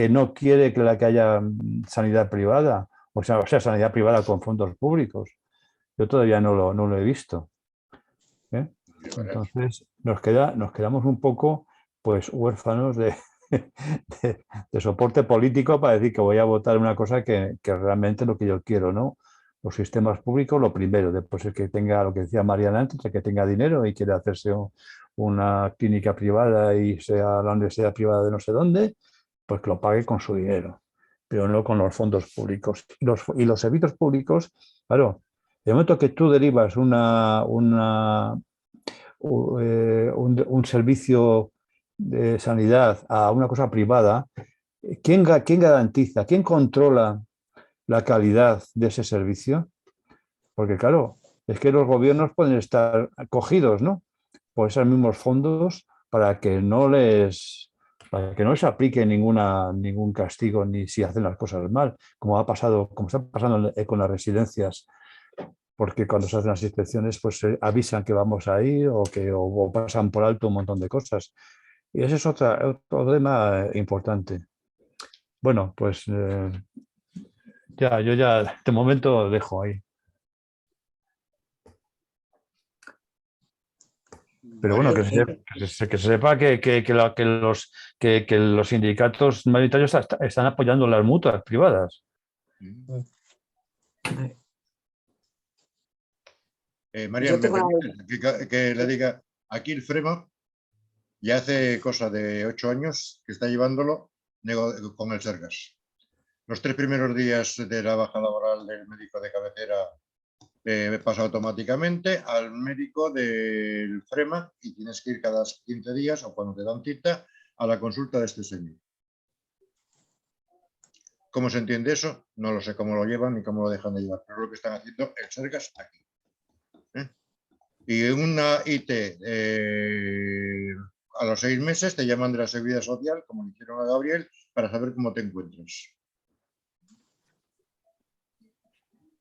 no quiere que haya sanidad privada? O sea, sanidad privada con fondos públicos. Yo todavía no lo he visto. Entonces, nos quedamos un poco pues huérfanos de soporte político para decir que voy a votar una cosa que realmente es lo que yo quiero, ¿no? Los sistemas públicos, lo primero, después el que tenga, lo que decía Mariana antes, el que tenga dinero y quiere hacerse una clínica privada y sea la universidad privada de no sé dónde, pues que lo pague con su dinero, pero no con los fondos públicos. Y los servicios públicos, claro, el momento que tú derivas un servicio de sanidad a una cosa privada, ¿quién garantiza, quién controla la calidad de ese servicio? Porque claro, es que los gobiernos pueden estar acogidos, ¿no?, por esos mismos fondos para que no les aplique ningún castigo ni si hacen las cosas mal, como está pasando con las residencias, porque cuando se hacen las inspecciones pues avisan que vamos a ir o pasan por alto un montón de cosas. Y ese es otro tema importante. Bueno, pues yo de momento dejo ahí. Pero bueno, que se sepa que los sindicatos mayoritarios están apoyando las mutuas privadas.
María, que le diga, aquí el FREMA ya hace cosa de 8 años que está llevándolo con el Sergas. Los 3 primeros días de la baja laboral del médico de cabecera pasa automáticamente al médico del FREMA y tienes que ir cada 15 días o cuando te dan cita a la consulta de este señor. ¿Cómo se entiende eso? No lo sé cómo lo llevan ni cómo lo dejan de llevar, pero es lo que están haciendo el Sergas aquí. Y una IT a los 6 meses te llaman de la Seguridad Social, como le hicieron a Gabriel, para saber cómo te encuentras.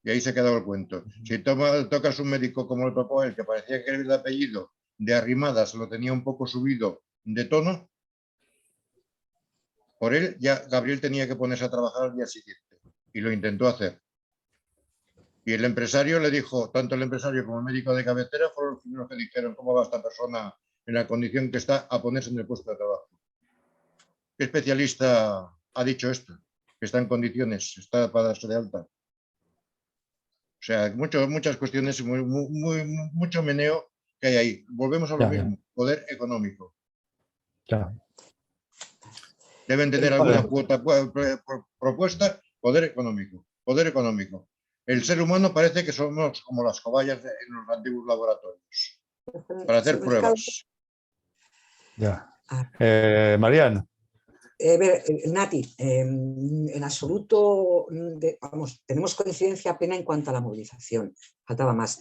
Y ahí se ha quedado el cuento. Si tocas un médico como lo tocó él, que parecía que el apellido de Arrimadas lo tenía un poco subido de tono, Por él ya Gabriel tenía que ponerse a trabajar al día siguiente y lo intentó hacer. Y el empresario le dijo, tanto el empresario como el médico de cabecera fueron los primeros que dijeron cómo va esta persona en la condición que está a ponerse en el puesto de trabajo. ¿Qué especialista ha dicho esto? Que está en condiciones, está para darse de alta. O sea, muchas cuestiones, mucho meneo que hay ahí. Volvemos a lo mismo, poder económico.
Ya.
Deben tener alguna propuesta, poder económico, poder económico. El ser humano parece que somos como las cobayas en los antiguos laboratorios, para hacer pruebas.
Ya. Marian.
Nati, en absoluto, tenemos coincidencia plena en cuanto a la movilización, faltaba más.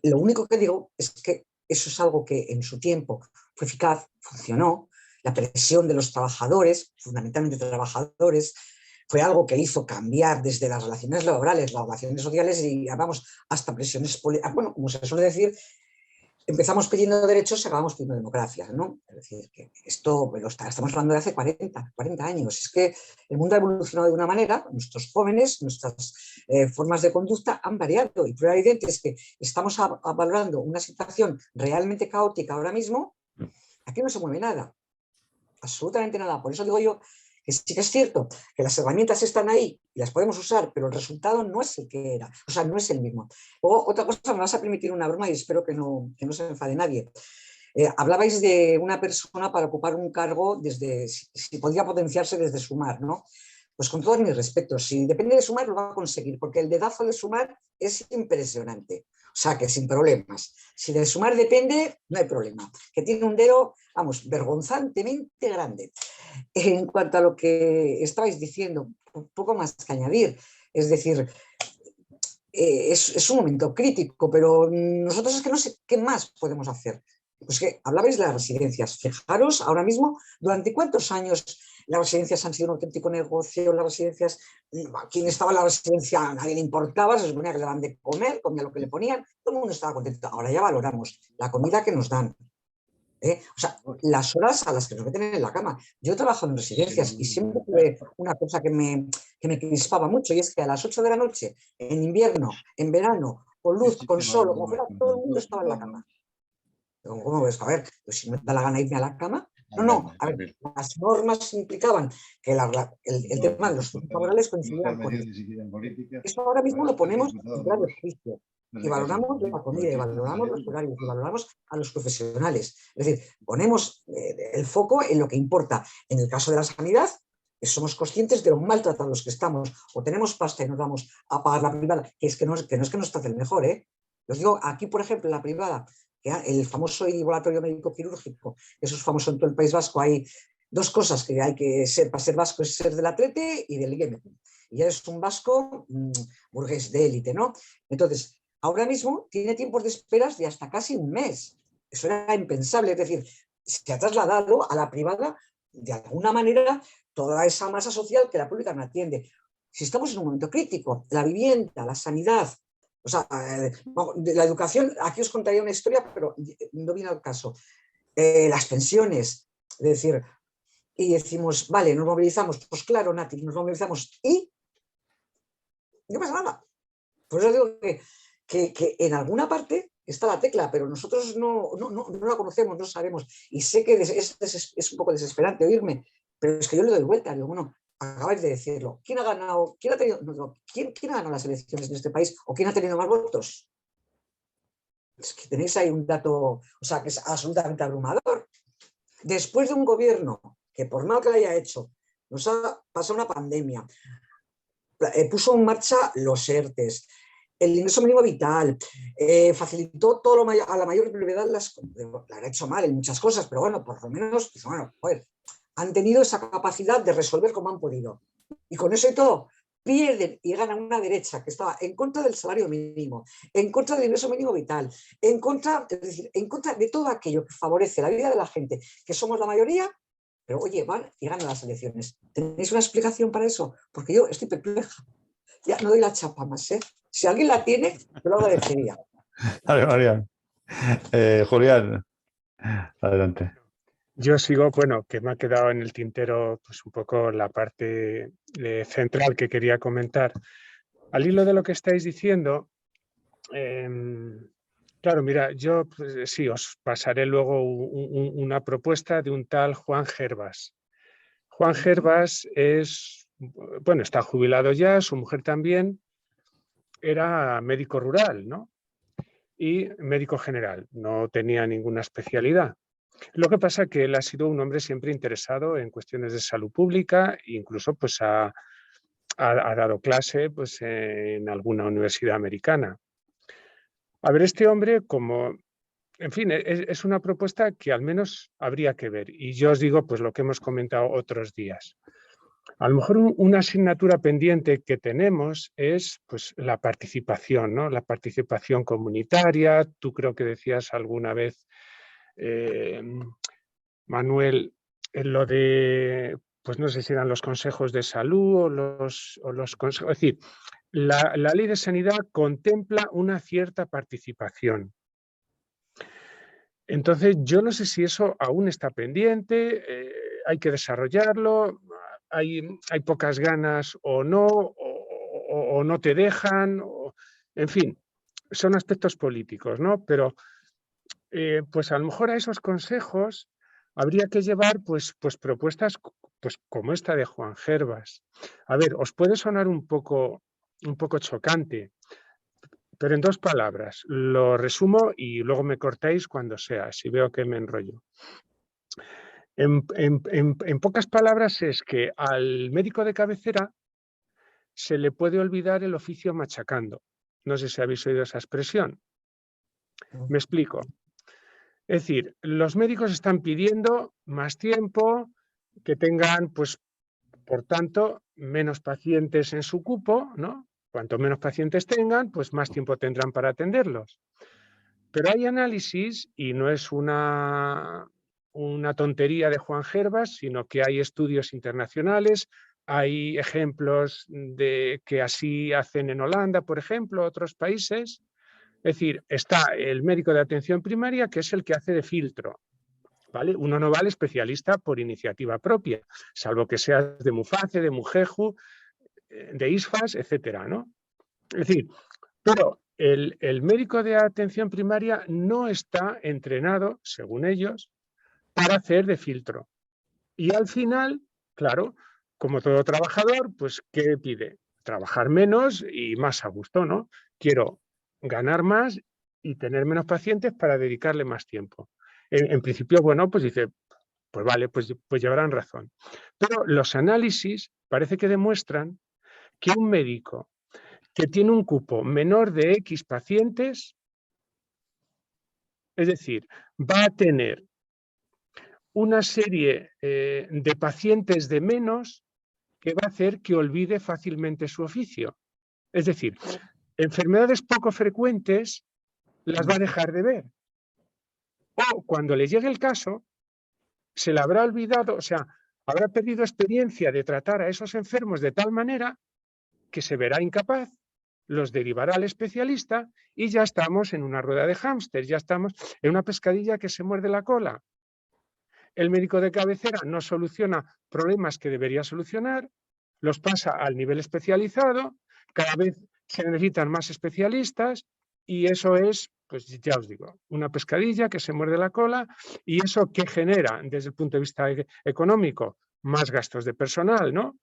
Lo único que digo es que eso es algo que en su tiempo fue eficaz, funcionó. La presión de los trabajadores, fundamentalmente trabajadores, fue algo que hizo cambiar desde las relaciones laborales, las relaciones sociales y vamos hasta presiones políticas. Bueno, como se suele decir, empezamos pidiendo derechos y acabamos pidiendo democracia, ¿no? Es decir, que esto estamos hablando de hace 40 años. Es que el mundo ha evolucionado de una manera, nuestros jóvenes, nuestras formas de conducta han variado y prueba evidente es que estamos valorando una situación realmente caótica ahora mismo, aquí no se mueve nada, absolutamente nada. Por eso digo yo que sí que es cierto que las herramientas están ahí y las podemos usar, pero el resultado no es el que era, o sea, no es el mismo. Luego, otra cosa, me vas a permitir una broma y espero que no se enfade nadie. Hablabais de una persona para ocupar un cargo desde, si podía potenciarse desde Sumar, ¿no? Pues con todos mis respetos, si depende de Sumar lo va a conseguir, porque el dedazo de Sumar es impresionante. O sea, que sin problemas. Si de Sumar depende, no hay problema. Que tiene un dedo, vamos, vergonzantemente grande. En cuanto a lo que estabais diciendo, un poco más que añadir. Es decir, es un momento crítico, pero nosotros es que no sé qué más podemos hacer. Pues que hablabais de las residencias. Fijaros, ahora mismo, ¿durante cuántos años las residencias han sido un auténtico negocio? Las residencias, quien estaba en la residencia a nadie le importaba, se suponía que le daban de comer, comía lo que le ponían, todo el mundo estaba contento. Ahora ya valoramos la comida que nos dan. O sea, las horas a las que nos meten en la cama. Yo he trabajado en residencias y siempre tuve una cosa que me crispaba mucho, y es que a las 8 de la noche, en invierno, en verano, con luz, con sol, como fuera, todo el mundo estaba en la cama. ¿Cómo ves? A ver, pues si me da la gana irme a la cama. No, a ver, las normas implicaban que el tema de los tiempos laborales coincidían con eso. Eso ahora mismo lo ponemos en claro juicio. Y valoramos la comida, y valoramos los horarios, y valoramos a los profesionales. Es decir, ponemos el foco en lo que importa. En el caso de la sanidad, somos conscientes de lo maltratados que estamos, o tenemos pasta y nos vamos a pagar la privada, que no es que nos trate el mejor. Os digo, aquí, por ejemplo, en la privada, el famoso laboratorio médico quirúrgico, eso es famoso en todo el País Vasco, hay dos cosas que hay que ser para ser vasco, es ser del Atleti y del IEM. Y eres un vasco burgués de élite, ¿no? Entonces, ahora mismo tiene tiempos de esperas de hasta casi un mes. Eso era impensable, es decir, se ha trasladado a la privada de alguna manera toda esa masa social que la pública no atiende. Si estamos en un momento crítico, la vivienda, la sanidad, o sea, de la educación, aquí os contaría una historia, pero no viene al caso. Las pensiones, es decir, y decimos, vale, nos movilizamos, pues claro, Nati, nos movilizamos y no pasa nada. Por eso digo que en alguna parte está la tecla, pero nosotros no la conocemos, no sabemos. Y sé que es un poco desesperante oírme, pero es que yo le doy vuelta, digo, bueno, acabáis de decirlo. ¿Quién ha ganado? ¿Quién ha ganado las elecciones en este país? ¿O quién ha tenido más votos? Es que tenéis ahí un dato, o sea, que es absolutamente abrumador. Después de un gobierno que, por mal que lo haya hecho, nos ha pasado una pandemia, puso en marcha los ERTES, el ingreso mínimo vital, facilitó todo a la mayor brevedad, la han hecho mal en muchas cosas, pero bueno, por lo menos, pues, bueno, joder, han tenido esa capacidad de resolver como han podido. Y con eso y todo, pierden y ganan una derecha que estaba en contra del salario mínimo, en contra del ingreso mínimo vital, en contra de todo aquello que favorece la vida de la gente, que somos la mayoría, pero oye, van y ganan las elecciones. ¿Tenéis una explicación para eso? Porque yo estoy perpleja. Ya no doy la chapa más, ¿eh? Si alguien la tiene, yo lo agradecería.
Vale, Marian. Julián, adelante.
Yo sigo, bueno, que me ha quedado en el tintero pues un poco la parte central que quería comentar. Al hilo de lo que estáis diciendo, claro, mira, yo pues, sí, os pasaré luego una propuesta de un tal Juan Gervas. Juan Gervas es, bueno, está jubilado ya, su mujer también, era médico rural, ¿no? Y médico general, no tenía ninguna especialidad. Lo que pasa es que él ha sido un hombre siempre interesado en cuestiones de salud pública e incluso pues, ha dado clase pues, en alguna universidad americana. A ver, este hombre, como, en fin, es una propuesta que al menos habría que ver. Y yo os digo pues lo que hemos comentado otros días. A lo mejor una asignatura pendiente que tenemos es pues, la participación, ¿no? La participación comunitaria. Tú creo que decías alguna vez, Manuel, en lo de, pues no sé si eran los consejos de salud o los consejos. Es decir, la ley de sanidad contempla una cierta participación. Entonces, yo no sé si eso aún está pendiente, hay que desarrollarlo, hay pocas ganas o no, o no te dejan, en fin, son aspectos políticos, ¿no? Pero pues a lo mejor a esos consejos habría que llevar pues propuestas pues, como esta de Juan Gervas. A ver, os puede sonar un poco chocante, pero en 2 palabras. Lo resumo y luego me cortáis cuando sea, si veo que me enrollo. En pocas palabras es que al médico de cabecera se le puede olvidar el oficio machacando. No sé si habéis oído esa expresión. Me explico. Es decir, los médicos están pidiendo más tiempo, que tengan, pues, por tanto, menos pacientes en su cupo, ¿no? Cuanto menos pacientes tengan, pues más tiempo tendrán para atenderlos. Pero hay análisis, y no es una tontería de Juan Gervas, sino que hay estudios internacionales, hay ejemplos de que así hacen en Holanda, por ejemplo, otros países. Es decir, está el médico de atención primaria, que es el que hace de filtro, ¿vale? Uno no vale especialista por iniciativa propia, salvo que seas de Muface, de Mujeju, de ISFAS, etcétera, ¿no? Es decir, pero el médico de atención primaria no está entrenado, según ellos, para hacer de filtro. Y al final, claro, como todo trabajador, pues ¿qué pide? Trabajar menos y más a gusto, ¿no? Quiero ganar más y tener menos pacientes para dedicarle más tiempo. En principio, bueno, pues dice, pues vale, pues llevarán razón. Pero los análisis parece que demuestran que un médico que tiene un cupo menor de X pacientes, es decir, va a tener una serie de pacientes de menos que va a hacer que olvide fácilmente su oficio. Es decir, enfermedades poco frecuentes las va a dejar de ver. O cuando le llegue el caso, se le habrá olvidado, o sea, habrá perdido experiencia de tratar a esos enfermos de tal manera que se verá incapaz, los derivará al especialista y ya estamos en una rueda de hámster, ya estamos en una pescadilla que se muerde la cola. El médico de cabecera no soluciona problemas que debería solucionar, los pasa al nivel especializado, cada vez se necesitan más especialistas y eso es, pues ya os digo, una pescadilla que se muerde la cola. ¿Y eso qué genera desde el punto de vista económico? Más gastos de personal, ¿no?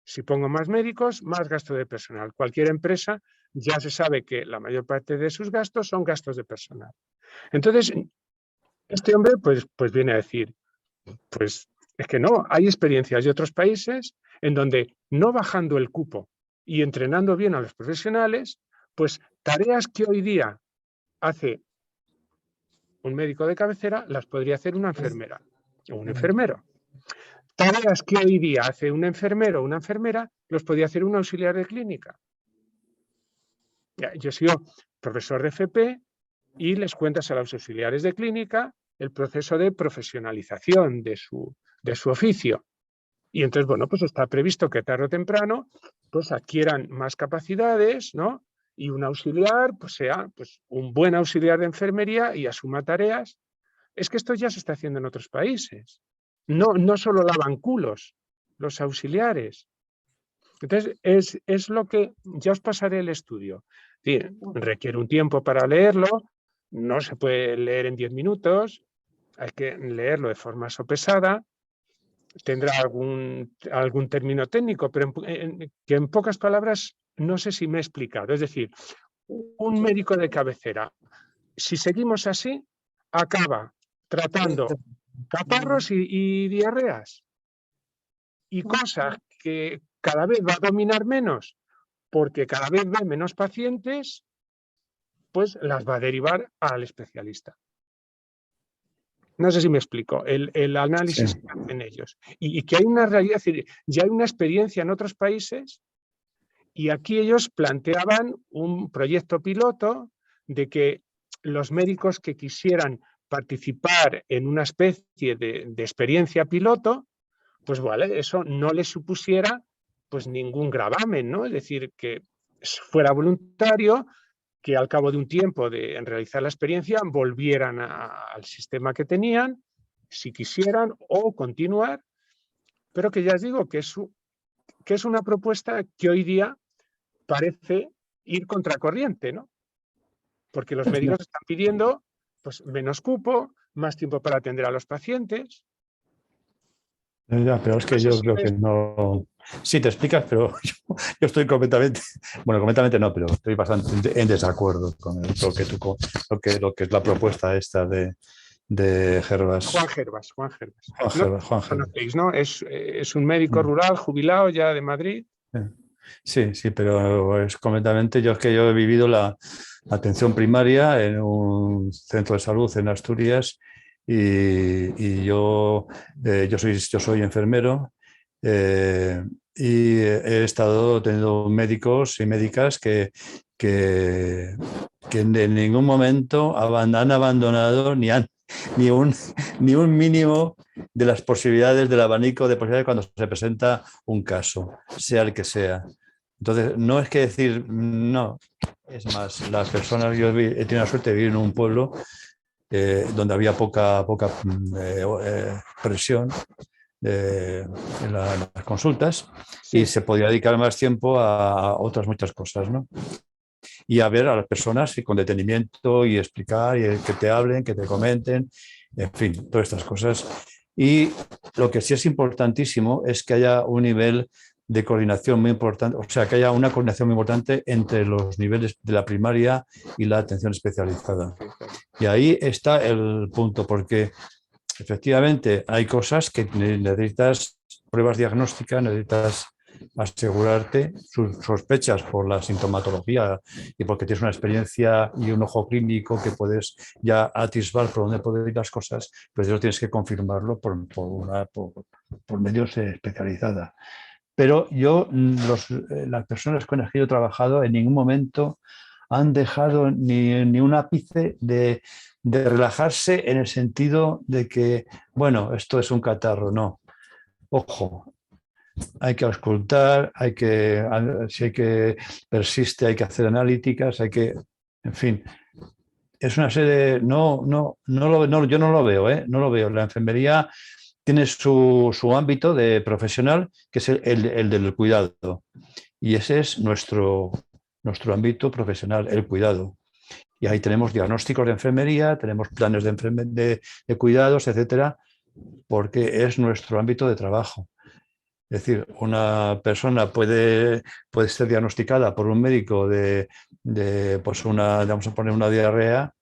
Si pongo más médicos, más gasto de personal. Cualquier empresa ya se sabe que la mayor parte de sus gastos son gastos de personal. Entonces, este hombre pues viene a decir, pues es que no, hay experiencias de otros países en donde no bajando el cupo y entrenando bien a los profesionales, pues tareas que hoy día hace un médico de cabecera las podría hacer una enfermera o un enfermero. Tareas que hoy día hace un enfermero o una enfermera los podría hacer un auxiliar de clínica. Yo he sido profesor de FP y les cuentas a los auxiliares de clínica el proceso de profesionalización de su oficio. Y entonces, bueno, pues está previsto que tarde o temprano pues adquieran más capacidades, ¿no? Y un auxiliar pues sea pues, un buen auxiliar de enfermería y asuma tareas es que esto ya se está haciendo en otros países. No solo lavan culos, los auxiliares. Entonces, es lo que ya os pasaré el estudio. Sí, requiere un tiempo para leerlo, no se puede leer en 10 minutos, hay que leerlo de forma sopesada, tendrá algún término técnico, pero que en pocas palabras no sé si me he explicado. Es decir, un médico de cabecera, si seguimos así, acaba tratando catarros y diarreas y cosas que cada vez va a dominar menos porque cada vez ve menos pacientes, pues las va a derivar al especialista. No sé si me explico, el análisis que hacen ellos. Y que hay una realidad, es decir, ya hay una experiencia en otros países y aquí ellos planteaban un proyecto piloto de que los médicos que quisieran participar en una especie de experiencia piloto, pues vale, eso no les supusiera pues ningún gravamen, ¿no? Es decir, que fuera voluntario, que al cabo de un tiempo de realizar la experiencia volvieran al sistema que tenían, si quisieran, o continuar, pero que ya os digo que es una propuesta que hoy día parece ir contracorriente, ¿no? Porque los médicos están pidiendo pues, menos cupo, más tiempo para atender a los pacientes.
Ya, pero es que yo creo que no... Sí, te explicas, pero yo estoy completamente... Bueno, completamente no, pero estoy bastante en desacuerdo con lo que es la propuesta esta de Hervás.
Juan Hervás.
Juan Hervás.
¿Conocéis, no? Es un médico rural jubilado ya de Madrid.
Sí, pero es completamente... Yo he vivido la atención primaria en un centro de salud en Asturias y yo soy enfermero y he estado teniendo médicos y médicas que en ningún momento han abandonado ni un mínimo de las posibilidades del abanico de posibilidades cuando se presenta un caso, sea el que sea. Entonces, no es que decir, no, es más, las personas, yo he tenido la suerte de vivir en un pueblo donde había poca presión en las consultas y se podía dedicar más tiempo a otras muchas cosas, ¿no? Y a ver a las personas con detenimiento y explicar y que te hablen, que te comenten, en fin, todas estas cosas. Y lo que sí es importantísimo es que haya un nivel de coordinación muy importante, o sea, que haya una coordinación muy importante entre los niveles de la primaria y la atención especializada. Y ahí está el punto, porque efectivamente hay cosas que necesitas pruebas diagnósticas, necesitas asegurarte sus sospechas por la sintomatología y porque tienes una experiencia y un ojo clínico que puedes ya atisbar por dónde pueden ir las cosas, pero eso tienes que confirmarlo por medios especializados. Pero las personas con las que yo he trabajado en ningún momento han dejado ni un ápice de relajarse en el sentido de que, bueno, esto es un catarro, no. Ojo, hay que auscultar, si hay que persiste, hay que hacer analíticas, en fin, es una serie, yo no lo veo, no lo veo. La enfermería tiene su ámbito de profesional, que es el del cuidado, y ese es nuestro ámbito profesional, el cuidado. Y ahí tenemos diagnósticos de enfermería, tenemos planes de cuidados, etcétera, porque es nuestro ámbito de trabajo. Es decir, una persona puede ser diagnosticada por un médico pues vamos a poner una diarrea,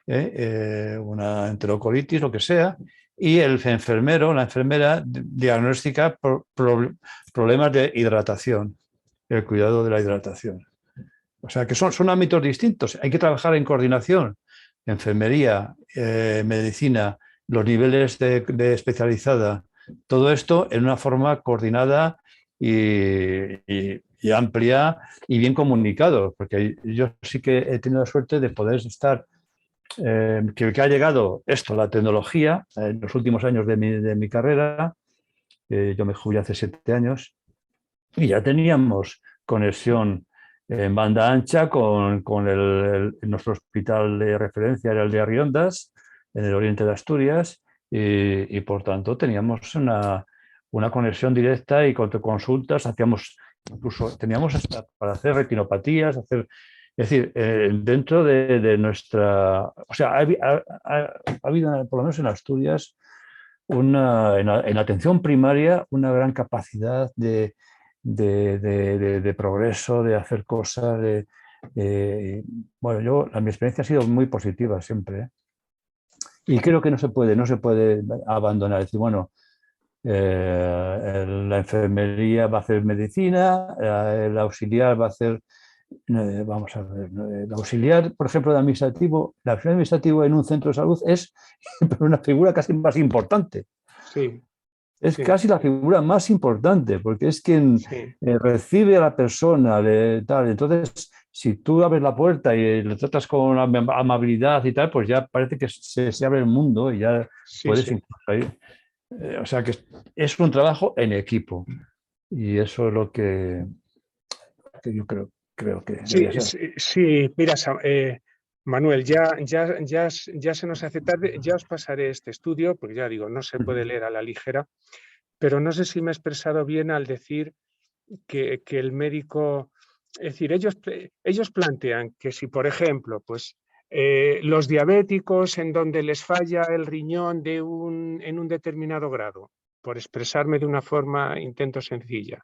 una enterocolitis, lo que sea, y el enfermero, la enfermera diagnostica problemas de hidratación, el cuidado de la hidratación. O sea, que son ámbitos distintos. Hay que trabajar en coordinación. Enfermería, medicina, los niveles de especializada, todo esto en una forma coordinada y amplia y bien comunicado, porque yo sí que he tenido la suerte de poder estar, que ha llegado la tecnología en los últimos años de mi carrera. Yo me jubilé hace 7 años y ya teníamos conexión en banda ancha con nuestro hospital de referencia, era el de Arriondas, en el oriente de Asturias y por tanto teníamos una conexión directa y con consultas incluso teníamos hasta para hacer retinopatías, es decir, dentro de nuestra, o sea, ha habido, por lo menos en Asturias, en atención primaria, una gran capacidad de progreso, de hacer cosas. Bueno, mi experiencia ha sido muy positiva siempre, ¿eh? Y creo que no se puede abandonar. Es decir, bueno, la enfermería va a hacer medicina, el auxiliar va a hacer, vamos a ver, el auxiliar, por ejemplo, el auxiliar administrativo en un centro de salud es una figura casi más importante.
Sí.
Es casi la figura más importante, porque es quien recibe a la persona, tal. Entonces, si tú abres la puerta y le tratas con amabilidad y tal, pues ya parece que se abre el mundo y ya puedes incluso ir. O sea que es un trabajo en equipo y eso es lo que yo creo que debería ser.
Sí, mira, Manuel, ya se nos hace tarde, ya os pasaré este estudio, porque ya digo, no se puede leer a la ligera, pero no sé si me he expresado bien al decir que el médico, es decir, ellos plantean que si, por ejemplo, pues los diabéticos en donde les falla el riñón en un determinado grado, por expresarme de una forma, intento sencilla,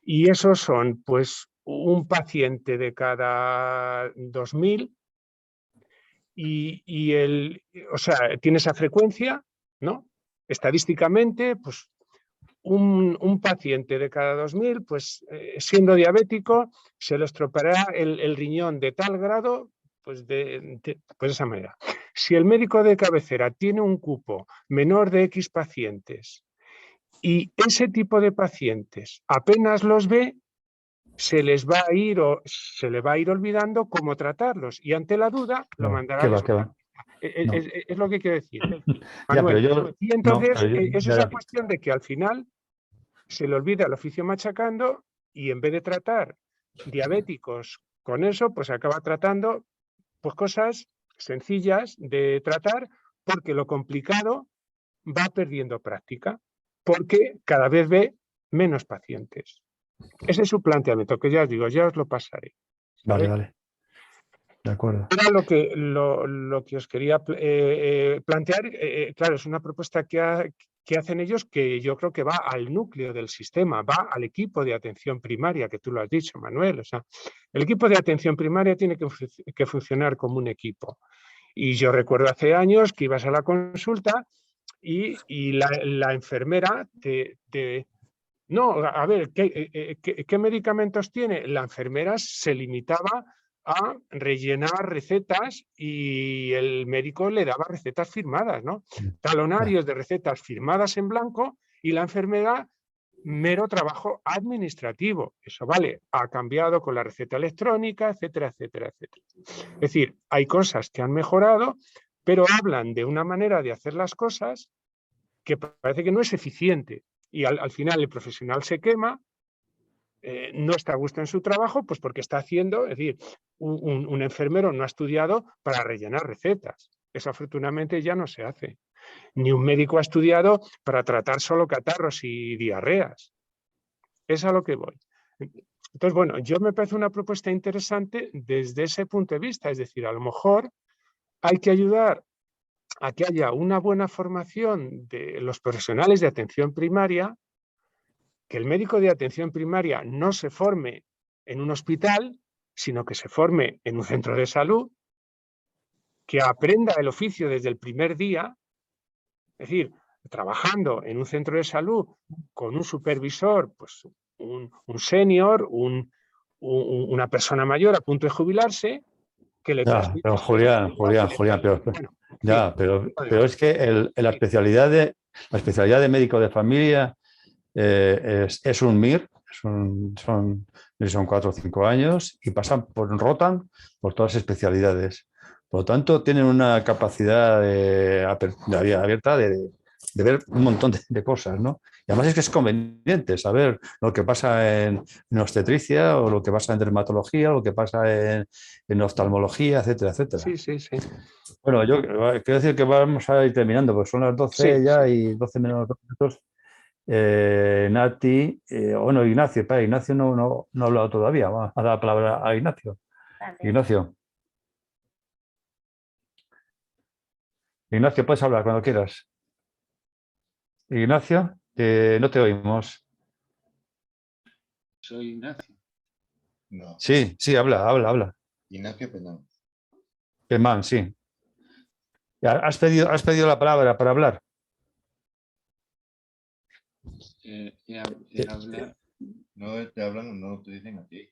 y esos son, pues, un paciente de cada 2000, o sea, tiene esa frecuencia, ¿no? Estadísticamente, pues un paciente de cada 2000, pues siendo diabético, se le estropeará el riñón de tal grado, pues de esa manera. Si el médico de cabecera tiene un cupo menor de X pacientes y ese tipo de pacientes apenas los ve, se le va a ir olvidando cómo tratarlos y ante la duda lo mandará a
¿Qué va?
Es lo que quiero decir.
Manuel,
y entonces es esa cuestión de que al final se le olvida el oficio machacando y en vez de tratar diabéticos con eso, pues acaba tratando pues cosas sencillas de tratar, porque lo complicado va perdiendo práctica, porque cada vez ve menos pacientes. Ese es su planteamiento, que ya os digo, ya os lo pasaré.
Vale. De acuerdo.
Era lo que os quería plantear. Claro, es una propuesta que hacen ellos que yo creo que va al núcleo del sistema, va al equipo de atención primaria, que tú lo has dicho, Manuel. O sea, el equipo de atención primaria tiene que funcionar como un equipo. Y yo recuerdo hace años que ibas a la consulta y la enfermera no, a ver, ¿qué medicamentos tiene? La enfermera se limitaba a rellenar recetas y el médico le daba recetas firmadas, ¿no? Talonarios de recetas firmadas en blanco y la enfermera mero trabajo administrativo. Eso vale, ha cambiado con la receta electrónica, etcétera, etcétera, etcétera. Es decir, hay cosas que han mejorado, pero hablan de una manera de hacer las cosas que parece que no es eficiente. Y al final el profesional se quema, no está a gusto en su trabajo, pues porque está haciendo, es decir, un enfermero no ha estudiado para rellenar recetas. Eso afortunadamente ya no se hace. Ni un médico ha estudiado para tratar solo catarros y diarreas. Es a lo que voy. Entonces, bueno, yo me parece una propuesta interesante desde ese punto de vista. Es decir, a lo mejor hay que ayudar a que haya una buena formación de los profesionales de atención primaria, que el médico de atención primaria no se forme en un hospital, sino que se forme en un centro de salud, que aprenda el oficio desde el primer día, es decir, trabajando en un centro de salud con un supervisor, pues un senior, una persona mayor a punto de jubilarse, que le transmite...
Pero Julián, pero es que la especialidad de médico de familia es un MIR, son 4 o 5 años y rotan por todas las especialidades. Por lo tanto, tienen una capacidad abierta de ver un montón de cosas, ¿no? Y además es que es conveniente saber lo que pasa en obstetricia o lo que pasa en dermatología, o lo que pasa en oftalmología, etcétera, etcétera.
Sí, sí, sí.
Bueno, yo quiero decir que vamos a ir terminando, porque son las 12
Sí,
ya
sí.
y 12 menos 2 minutos. Nati, bueno, Ignacio, espera, Ignacio no ha hablado todavía. Vamos a dar la palabra a Ignacio.
Vale.
Ignacio, puedes hablar cuando quieras. Ignacio, no te oímos.
Soy Ignacio.
No,
Sí, habla.
Ignacio Penán.
Germán, sí. ¿Has pedido la palabra para hablar?
He
Sí.
hablado.
No te hablan, no te dicen a ti.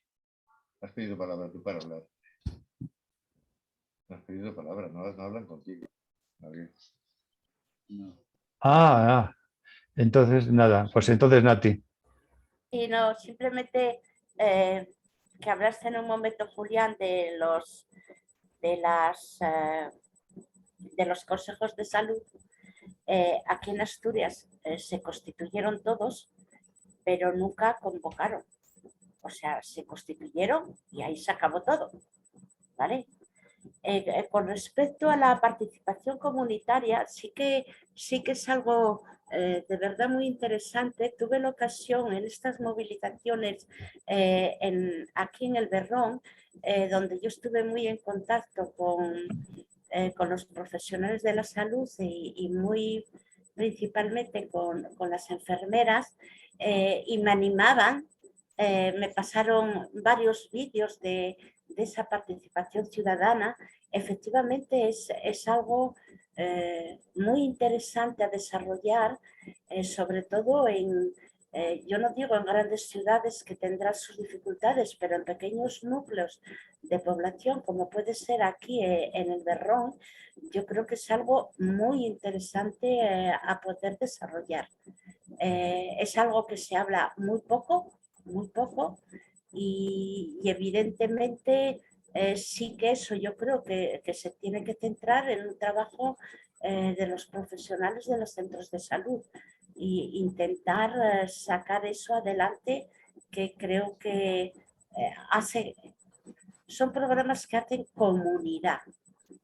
Has pedido palabra tú para hablar. No has pedido palabra, no hablan contigo.
No.
Entonces, nada, pues entonces Nati.
Y no, simplemente que hablaste en un momento, Julián, de los consejos de salud. Aquí en Asturias se constituyeron todos, pero nunca convocaron. O sea, se constituyeron y ahí se acabó todo, ¿vale? Con respecto a la participación comunitaria, sí que es algo de verdad muy interesante. Tuve la ocasión en estas movilizaciones aquí en el Berrón, donde yo estuve muy en contacto con los profesionales de la salud y muy principalmente con las enfermeras, y me animaban, me pasaron varios vídeos de esa participación ciudadana. Efectivamente es algo muy interesante a desarrollar, sobre todo yo no digo en grandes ciudades que tendrán sus dificultades, pero en pequeños núcleos de población, como puede ser aquí en el Berrón, yo creo que es algo muy interesante a poder desarrollar. Es algo que se habla muy poco, y evidentemente sí que eso yo creo que se tiene que centrar en un trabajo de los profesionales de los centros de salud e intentar sacar eso adelante, que creo que son programas que hacen comunidad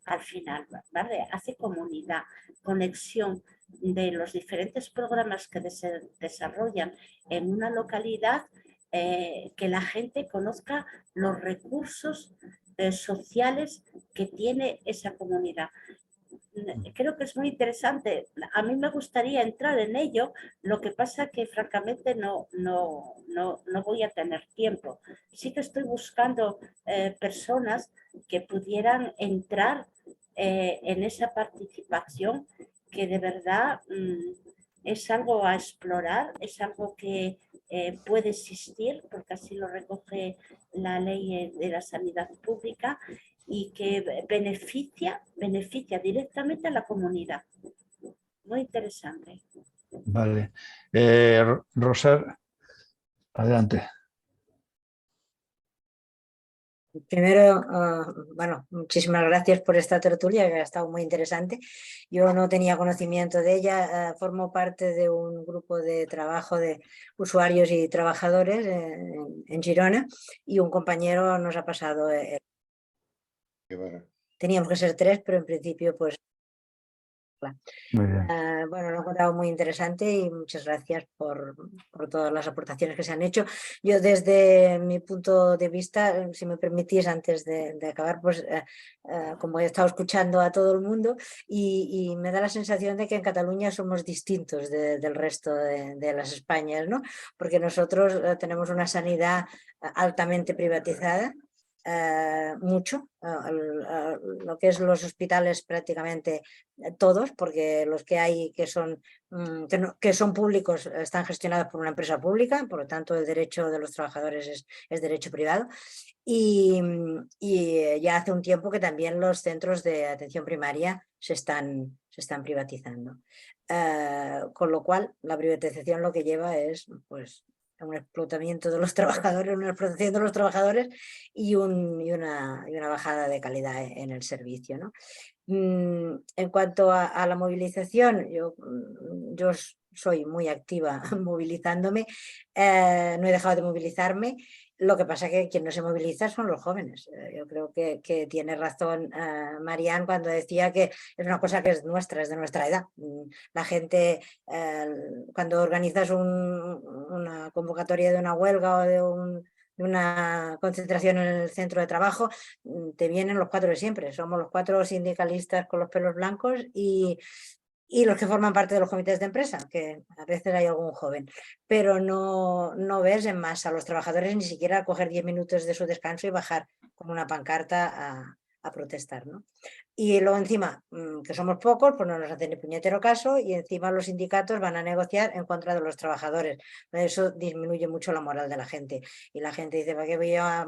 al final, ¿vale? Hace comunidad, conexión de los diferentes programas que se desarrollan en una localidad, que la gente conozca los recursos sociales que tiene esa comunidad. Creo que es muy interesante. A mí me gustaría entrar en ello, lo que pasa que francamente no voy a tener tiempo. Sí que estoy buscando personas que pudieran entrar en esa participación, que de verdad es algo a explorar, es algo que puede existir, porque así lo recoge la ley de la sanidad pública, y que beneficia directamente a la comunidad. Muy interesante.
Vale. Roser, adelante.
Primero, bueno, muchísimas gracias por esta tertulia, que ha estado muy interesante. Yo no tenía conocimiento de ella, formo parte de un grupo de trabajo de usuarios y trabajadores en Girona, y un compañero nos ha pasado. Teníamos que ser 3, pero en principio pues...
Muy bien.
Bueno, lo he encontrado muy interesante y muchas gracias por todas las aportaciones que se han hecho. Yo desde mi punto de vista, si me permitís, antes de acabar, pues como he estado escuchando a todo el mundo, y me da la sensación de que en Cataluña somos distintos del resto de las Españas, ¿no? Porque nosotros tenemos una sanidad altamente privatizada. Mucho, lo que es los hospitales prácticamente todos, porque los que hay que son públicos están gestionados por una empresa pública, por lo tanto el derecho de los trabajadores es derecho privado, y ya hace un tiempo que también los centros de atención primaria se están privatizando, con lo cual la privatización lo que lleva es pues un explotamiento de los trabajadores, una explotación de los trabajadores y una bajada de calidad en el servicio, ¿no? En cuanto a la movilización, yo soy muy activa movilizándome, no he dejado de movilizarme. Lo que pasa es que quien no se moviliza son los jóvenes. Yo creo que tiene razón Marian cuando decía que es una cosa que es nuestra, es de nuestra edad. La gente, cuando organizas una convocatoria de una huelga o de una concentración en el centro de trabajo, te vienen los 4 de siempre. Somos los 4 sindicalistas con los pelos blancos y los que forman parte de los comités de empresa, que a veces hay algún joven, pero no ves en masa a los trabajadores ni siquiera coger 10 minutos de su descanso y bajar con una pancarta a protestar, ¿no? Y luego encima, que somos pocos, pues no nos hacen ni puñetero caso y encima los sindicatos van a negociar en contra de los trabajadores. Eso disminuye mucho la moral de la gente. Y la gente dice, ¿para qué voy a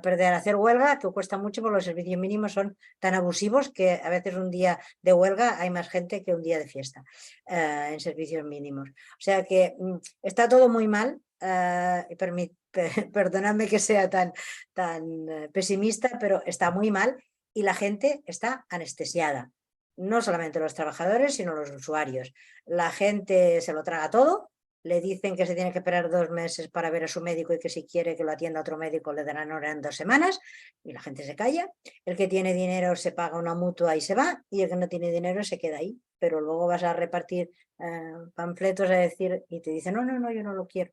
perder a hacer huelga? Que cuesta mucho porque los servicios mínimos son tan abusivos que a veces un día de huelga hay más gente que un día de fiesta en servicios mínimos. O sea que está todo muy mal. Perdonadme que sea tan pesimista, pero está muy mal. Y la gente está anestesiada, no solamente los trabajadores, sino los usuarios. La gente se lo traga todo, le dicen que se tiene que esperar 2 meses para ver a su médico y que si quiere que lo atienda otro médico le darán hora en 2 semanas y la gente se calla. El que tiene dinero se paga una mutua y se va y el que no tiene dinero se queda ahí. Pero luego vas a repartir panfletos a decir y te dicen, no, yo no lo quiero.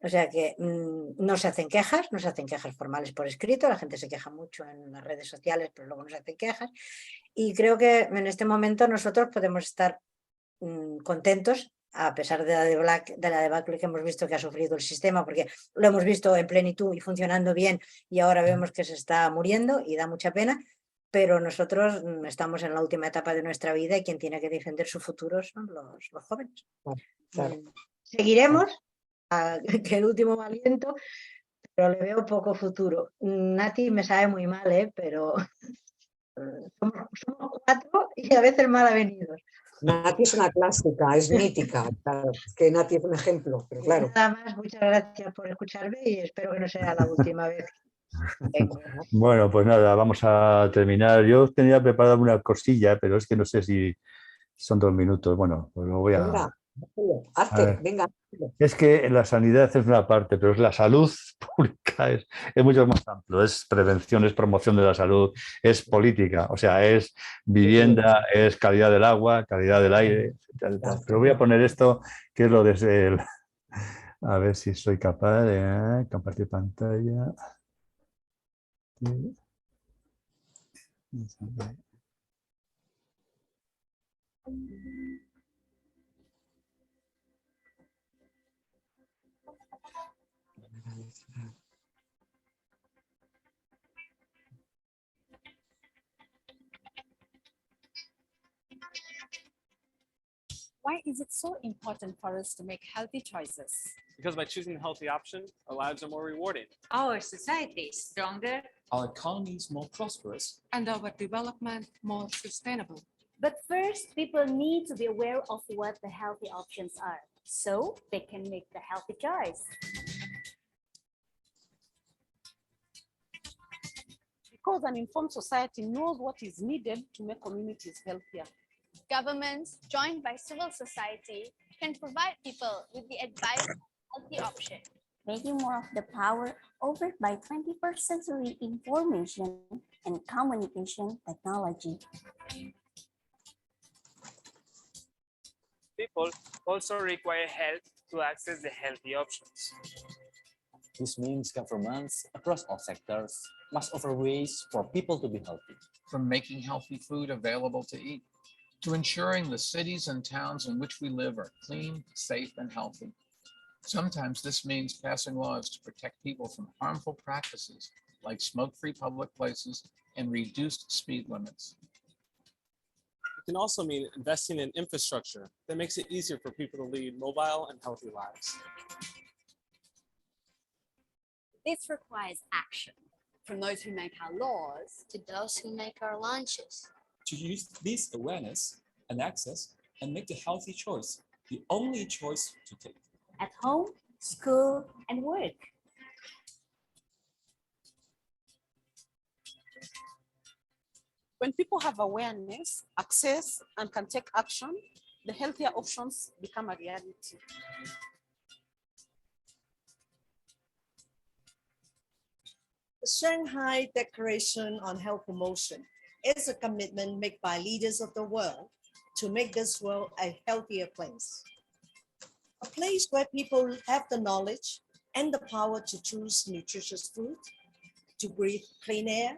O sea que no se hacen quejas formales por escrito, la gente se queja mucho en las redes sociales, pero luego no se hacen quejas. Y creo que en este momento nosotros podemos estar contentos, a pesar de la debacle que hemos visto que ha sufrido el sistema, porque lo hemos visto en plenitud y funcionando bien y ahora vemos que se está muriendo y da mucha pena, pero nosotros estamos en la última etapa de nuestra vida y quien tiene que defender su futuro son los jóvenes.
Claro.
Seguiremos que el último aliento, pero le veo poco futuro. Nati me sabe muy mal, pero somos 4 y a veces mal avenidos.
Nati es una clásica, es mítica, claro, que Nati es un ejemplo, pero claro.
Nada más, muchas gracias por escucharme y espero que no sea la última vez.
Bueno, pues nada, vamos a terminar. Yo tenía preparada una cosilla, pero es que no sé si son 2 minutos. Bueno, pues lo voy a...
Venga,
a ver.
venga.
Es que la sanidad es una parte, pero la salud pública es mucho más amplio. Es prevención, es promoción de la salud, es política, o sea, es vivienda, es calidad del agua, calidad del aire, tal. Pero voy a poner esto, que es lo de... A ver si soy capaz de compartir pantalla.
Why is it so important for us to make healthy choices?
Because by choosing the healthy option, our lives are more rewarding.
Our society is stronger.
Our economy is more prosperous.
And our development more sustainable.
But first, people need to be aware of what the healthy options are, so they can make the healthy choice.
Because an informed society knows what is needed to make communities healthier.
Governments, joined by civil society, can provide people with the advice and healthy option.
Making more of the power over by 21st century information and communication technology.
People also require help to access the healthy options.
This means governments across all sectors must offer ways for people to be healthy.
From making healthy food available to eat, to ensuring the cities and towns in which we live are clean, safe, and healthy. Sometimes this means passing laws to protect people from harmful practices like smoke-free public places and reduced speed limits.
It can also mean investing in infrastructure that makes it easier for people to lead mobile and healthy lives.
This requires action, from those who make our laws to those who make our lunches.
To use this awareness and access and make the healthy choice the only choice to take.
At home, school, and work.
When people have awareness, access, and can take action, the healthier options become a reality.
The Shanghai Declaration on Health Promotion is a commitment made by leaders of the world to make this world a healthier place. A place where people have the knowledge and the power to choose nutritious food, to breathe clean air,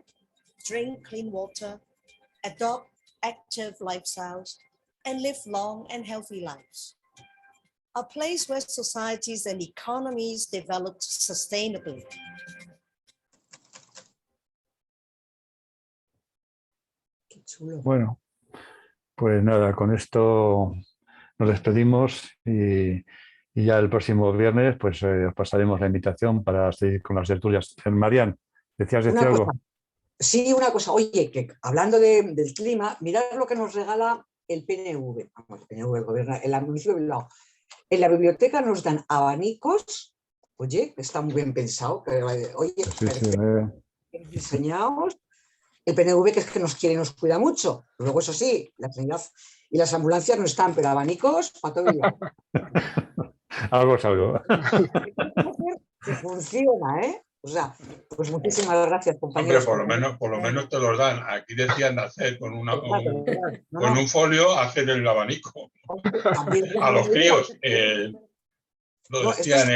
drink clean water, adopt active lifestyles, and live long and healthy lives. A place where societies and economies develop sustainably.
Bueno, pues nada, con esto nos despedimos y ya el próximo viernes pues os pasaremos la invitación para seguir con las tertulias. Marian, ¿decías decir algo?
Sí, una cosa. Oye, que hablando del clima, mirad lo que nos regala el PNV, vamos, el PNV, el gobierno, el municipio de Bilbao. En la biblioteca nos dan abanicos, oye, está muy bien pensado, oye, bien diseñados. El PNV, que es que nos quiere y nos cuida mucho. Luego, eso sí, la sanidad y las ambulancias no están, pero abanicos para todo Bilbao.
Algo es algo.
Que
funciona, ¿eh? O sea, pues muchísimas gracias, compañeros.
Hombre, por lo menos te los dan. Aquí decían de hacer con un folio, hacer el abanico. A los críos. Lo decían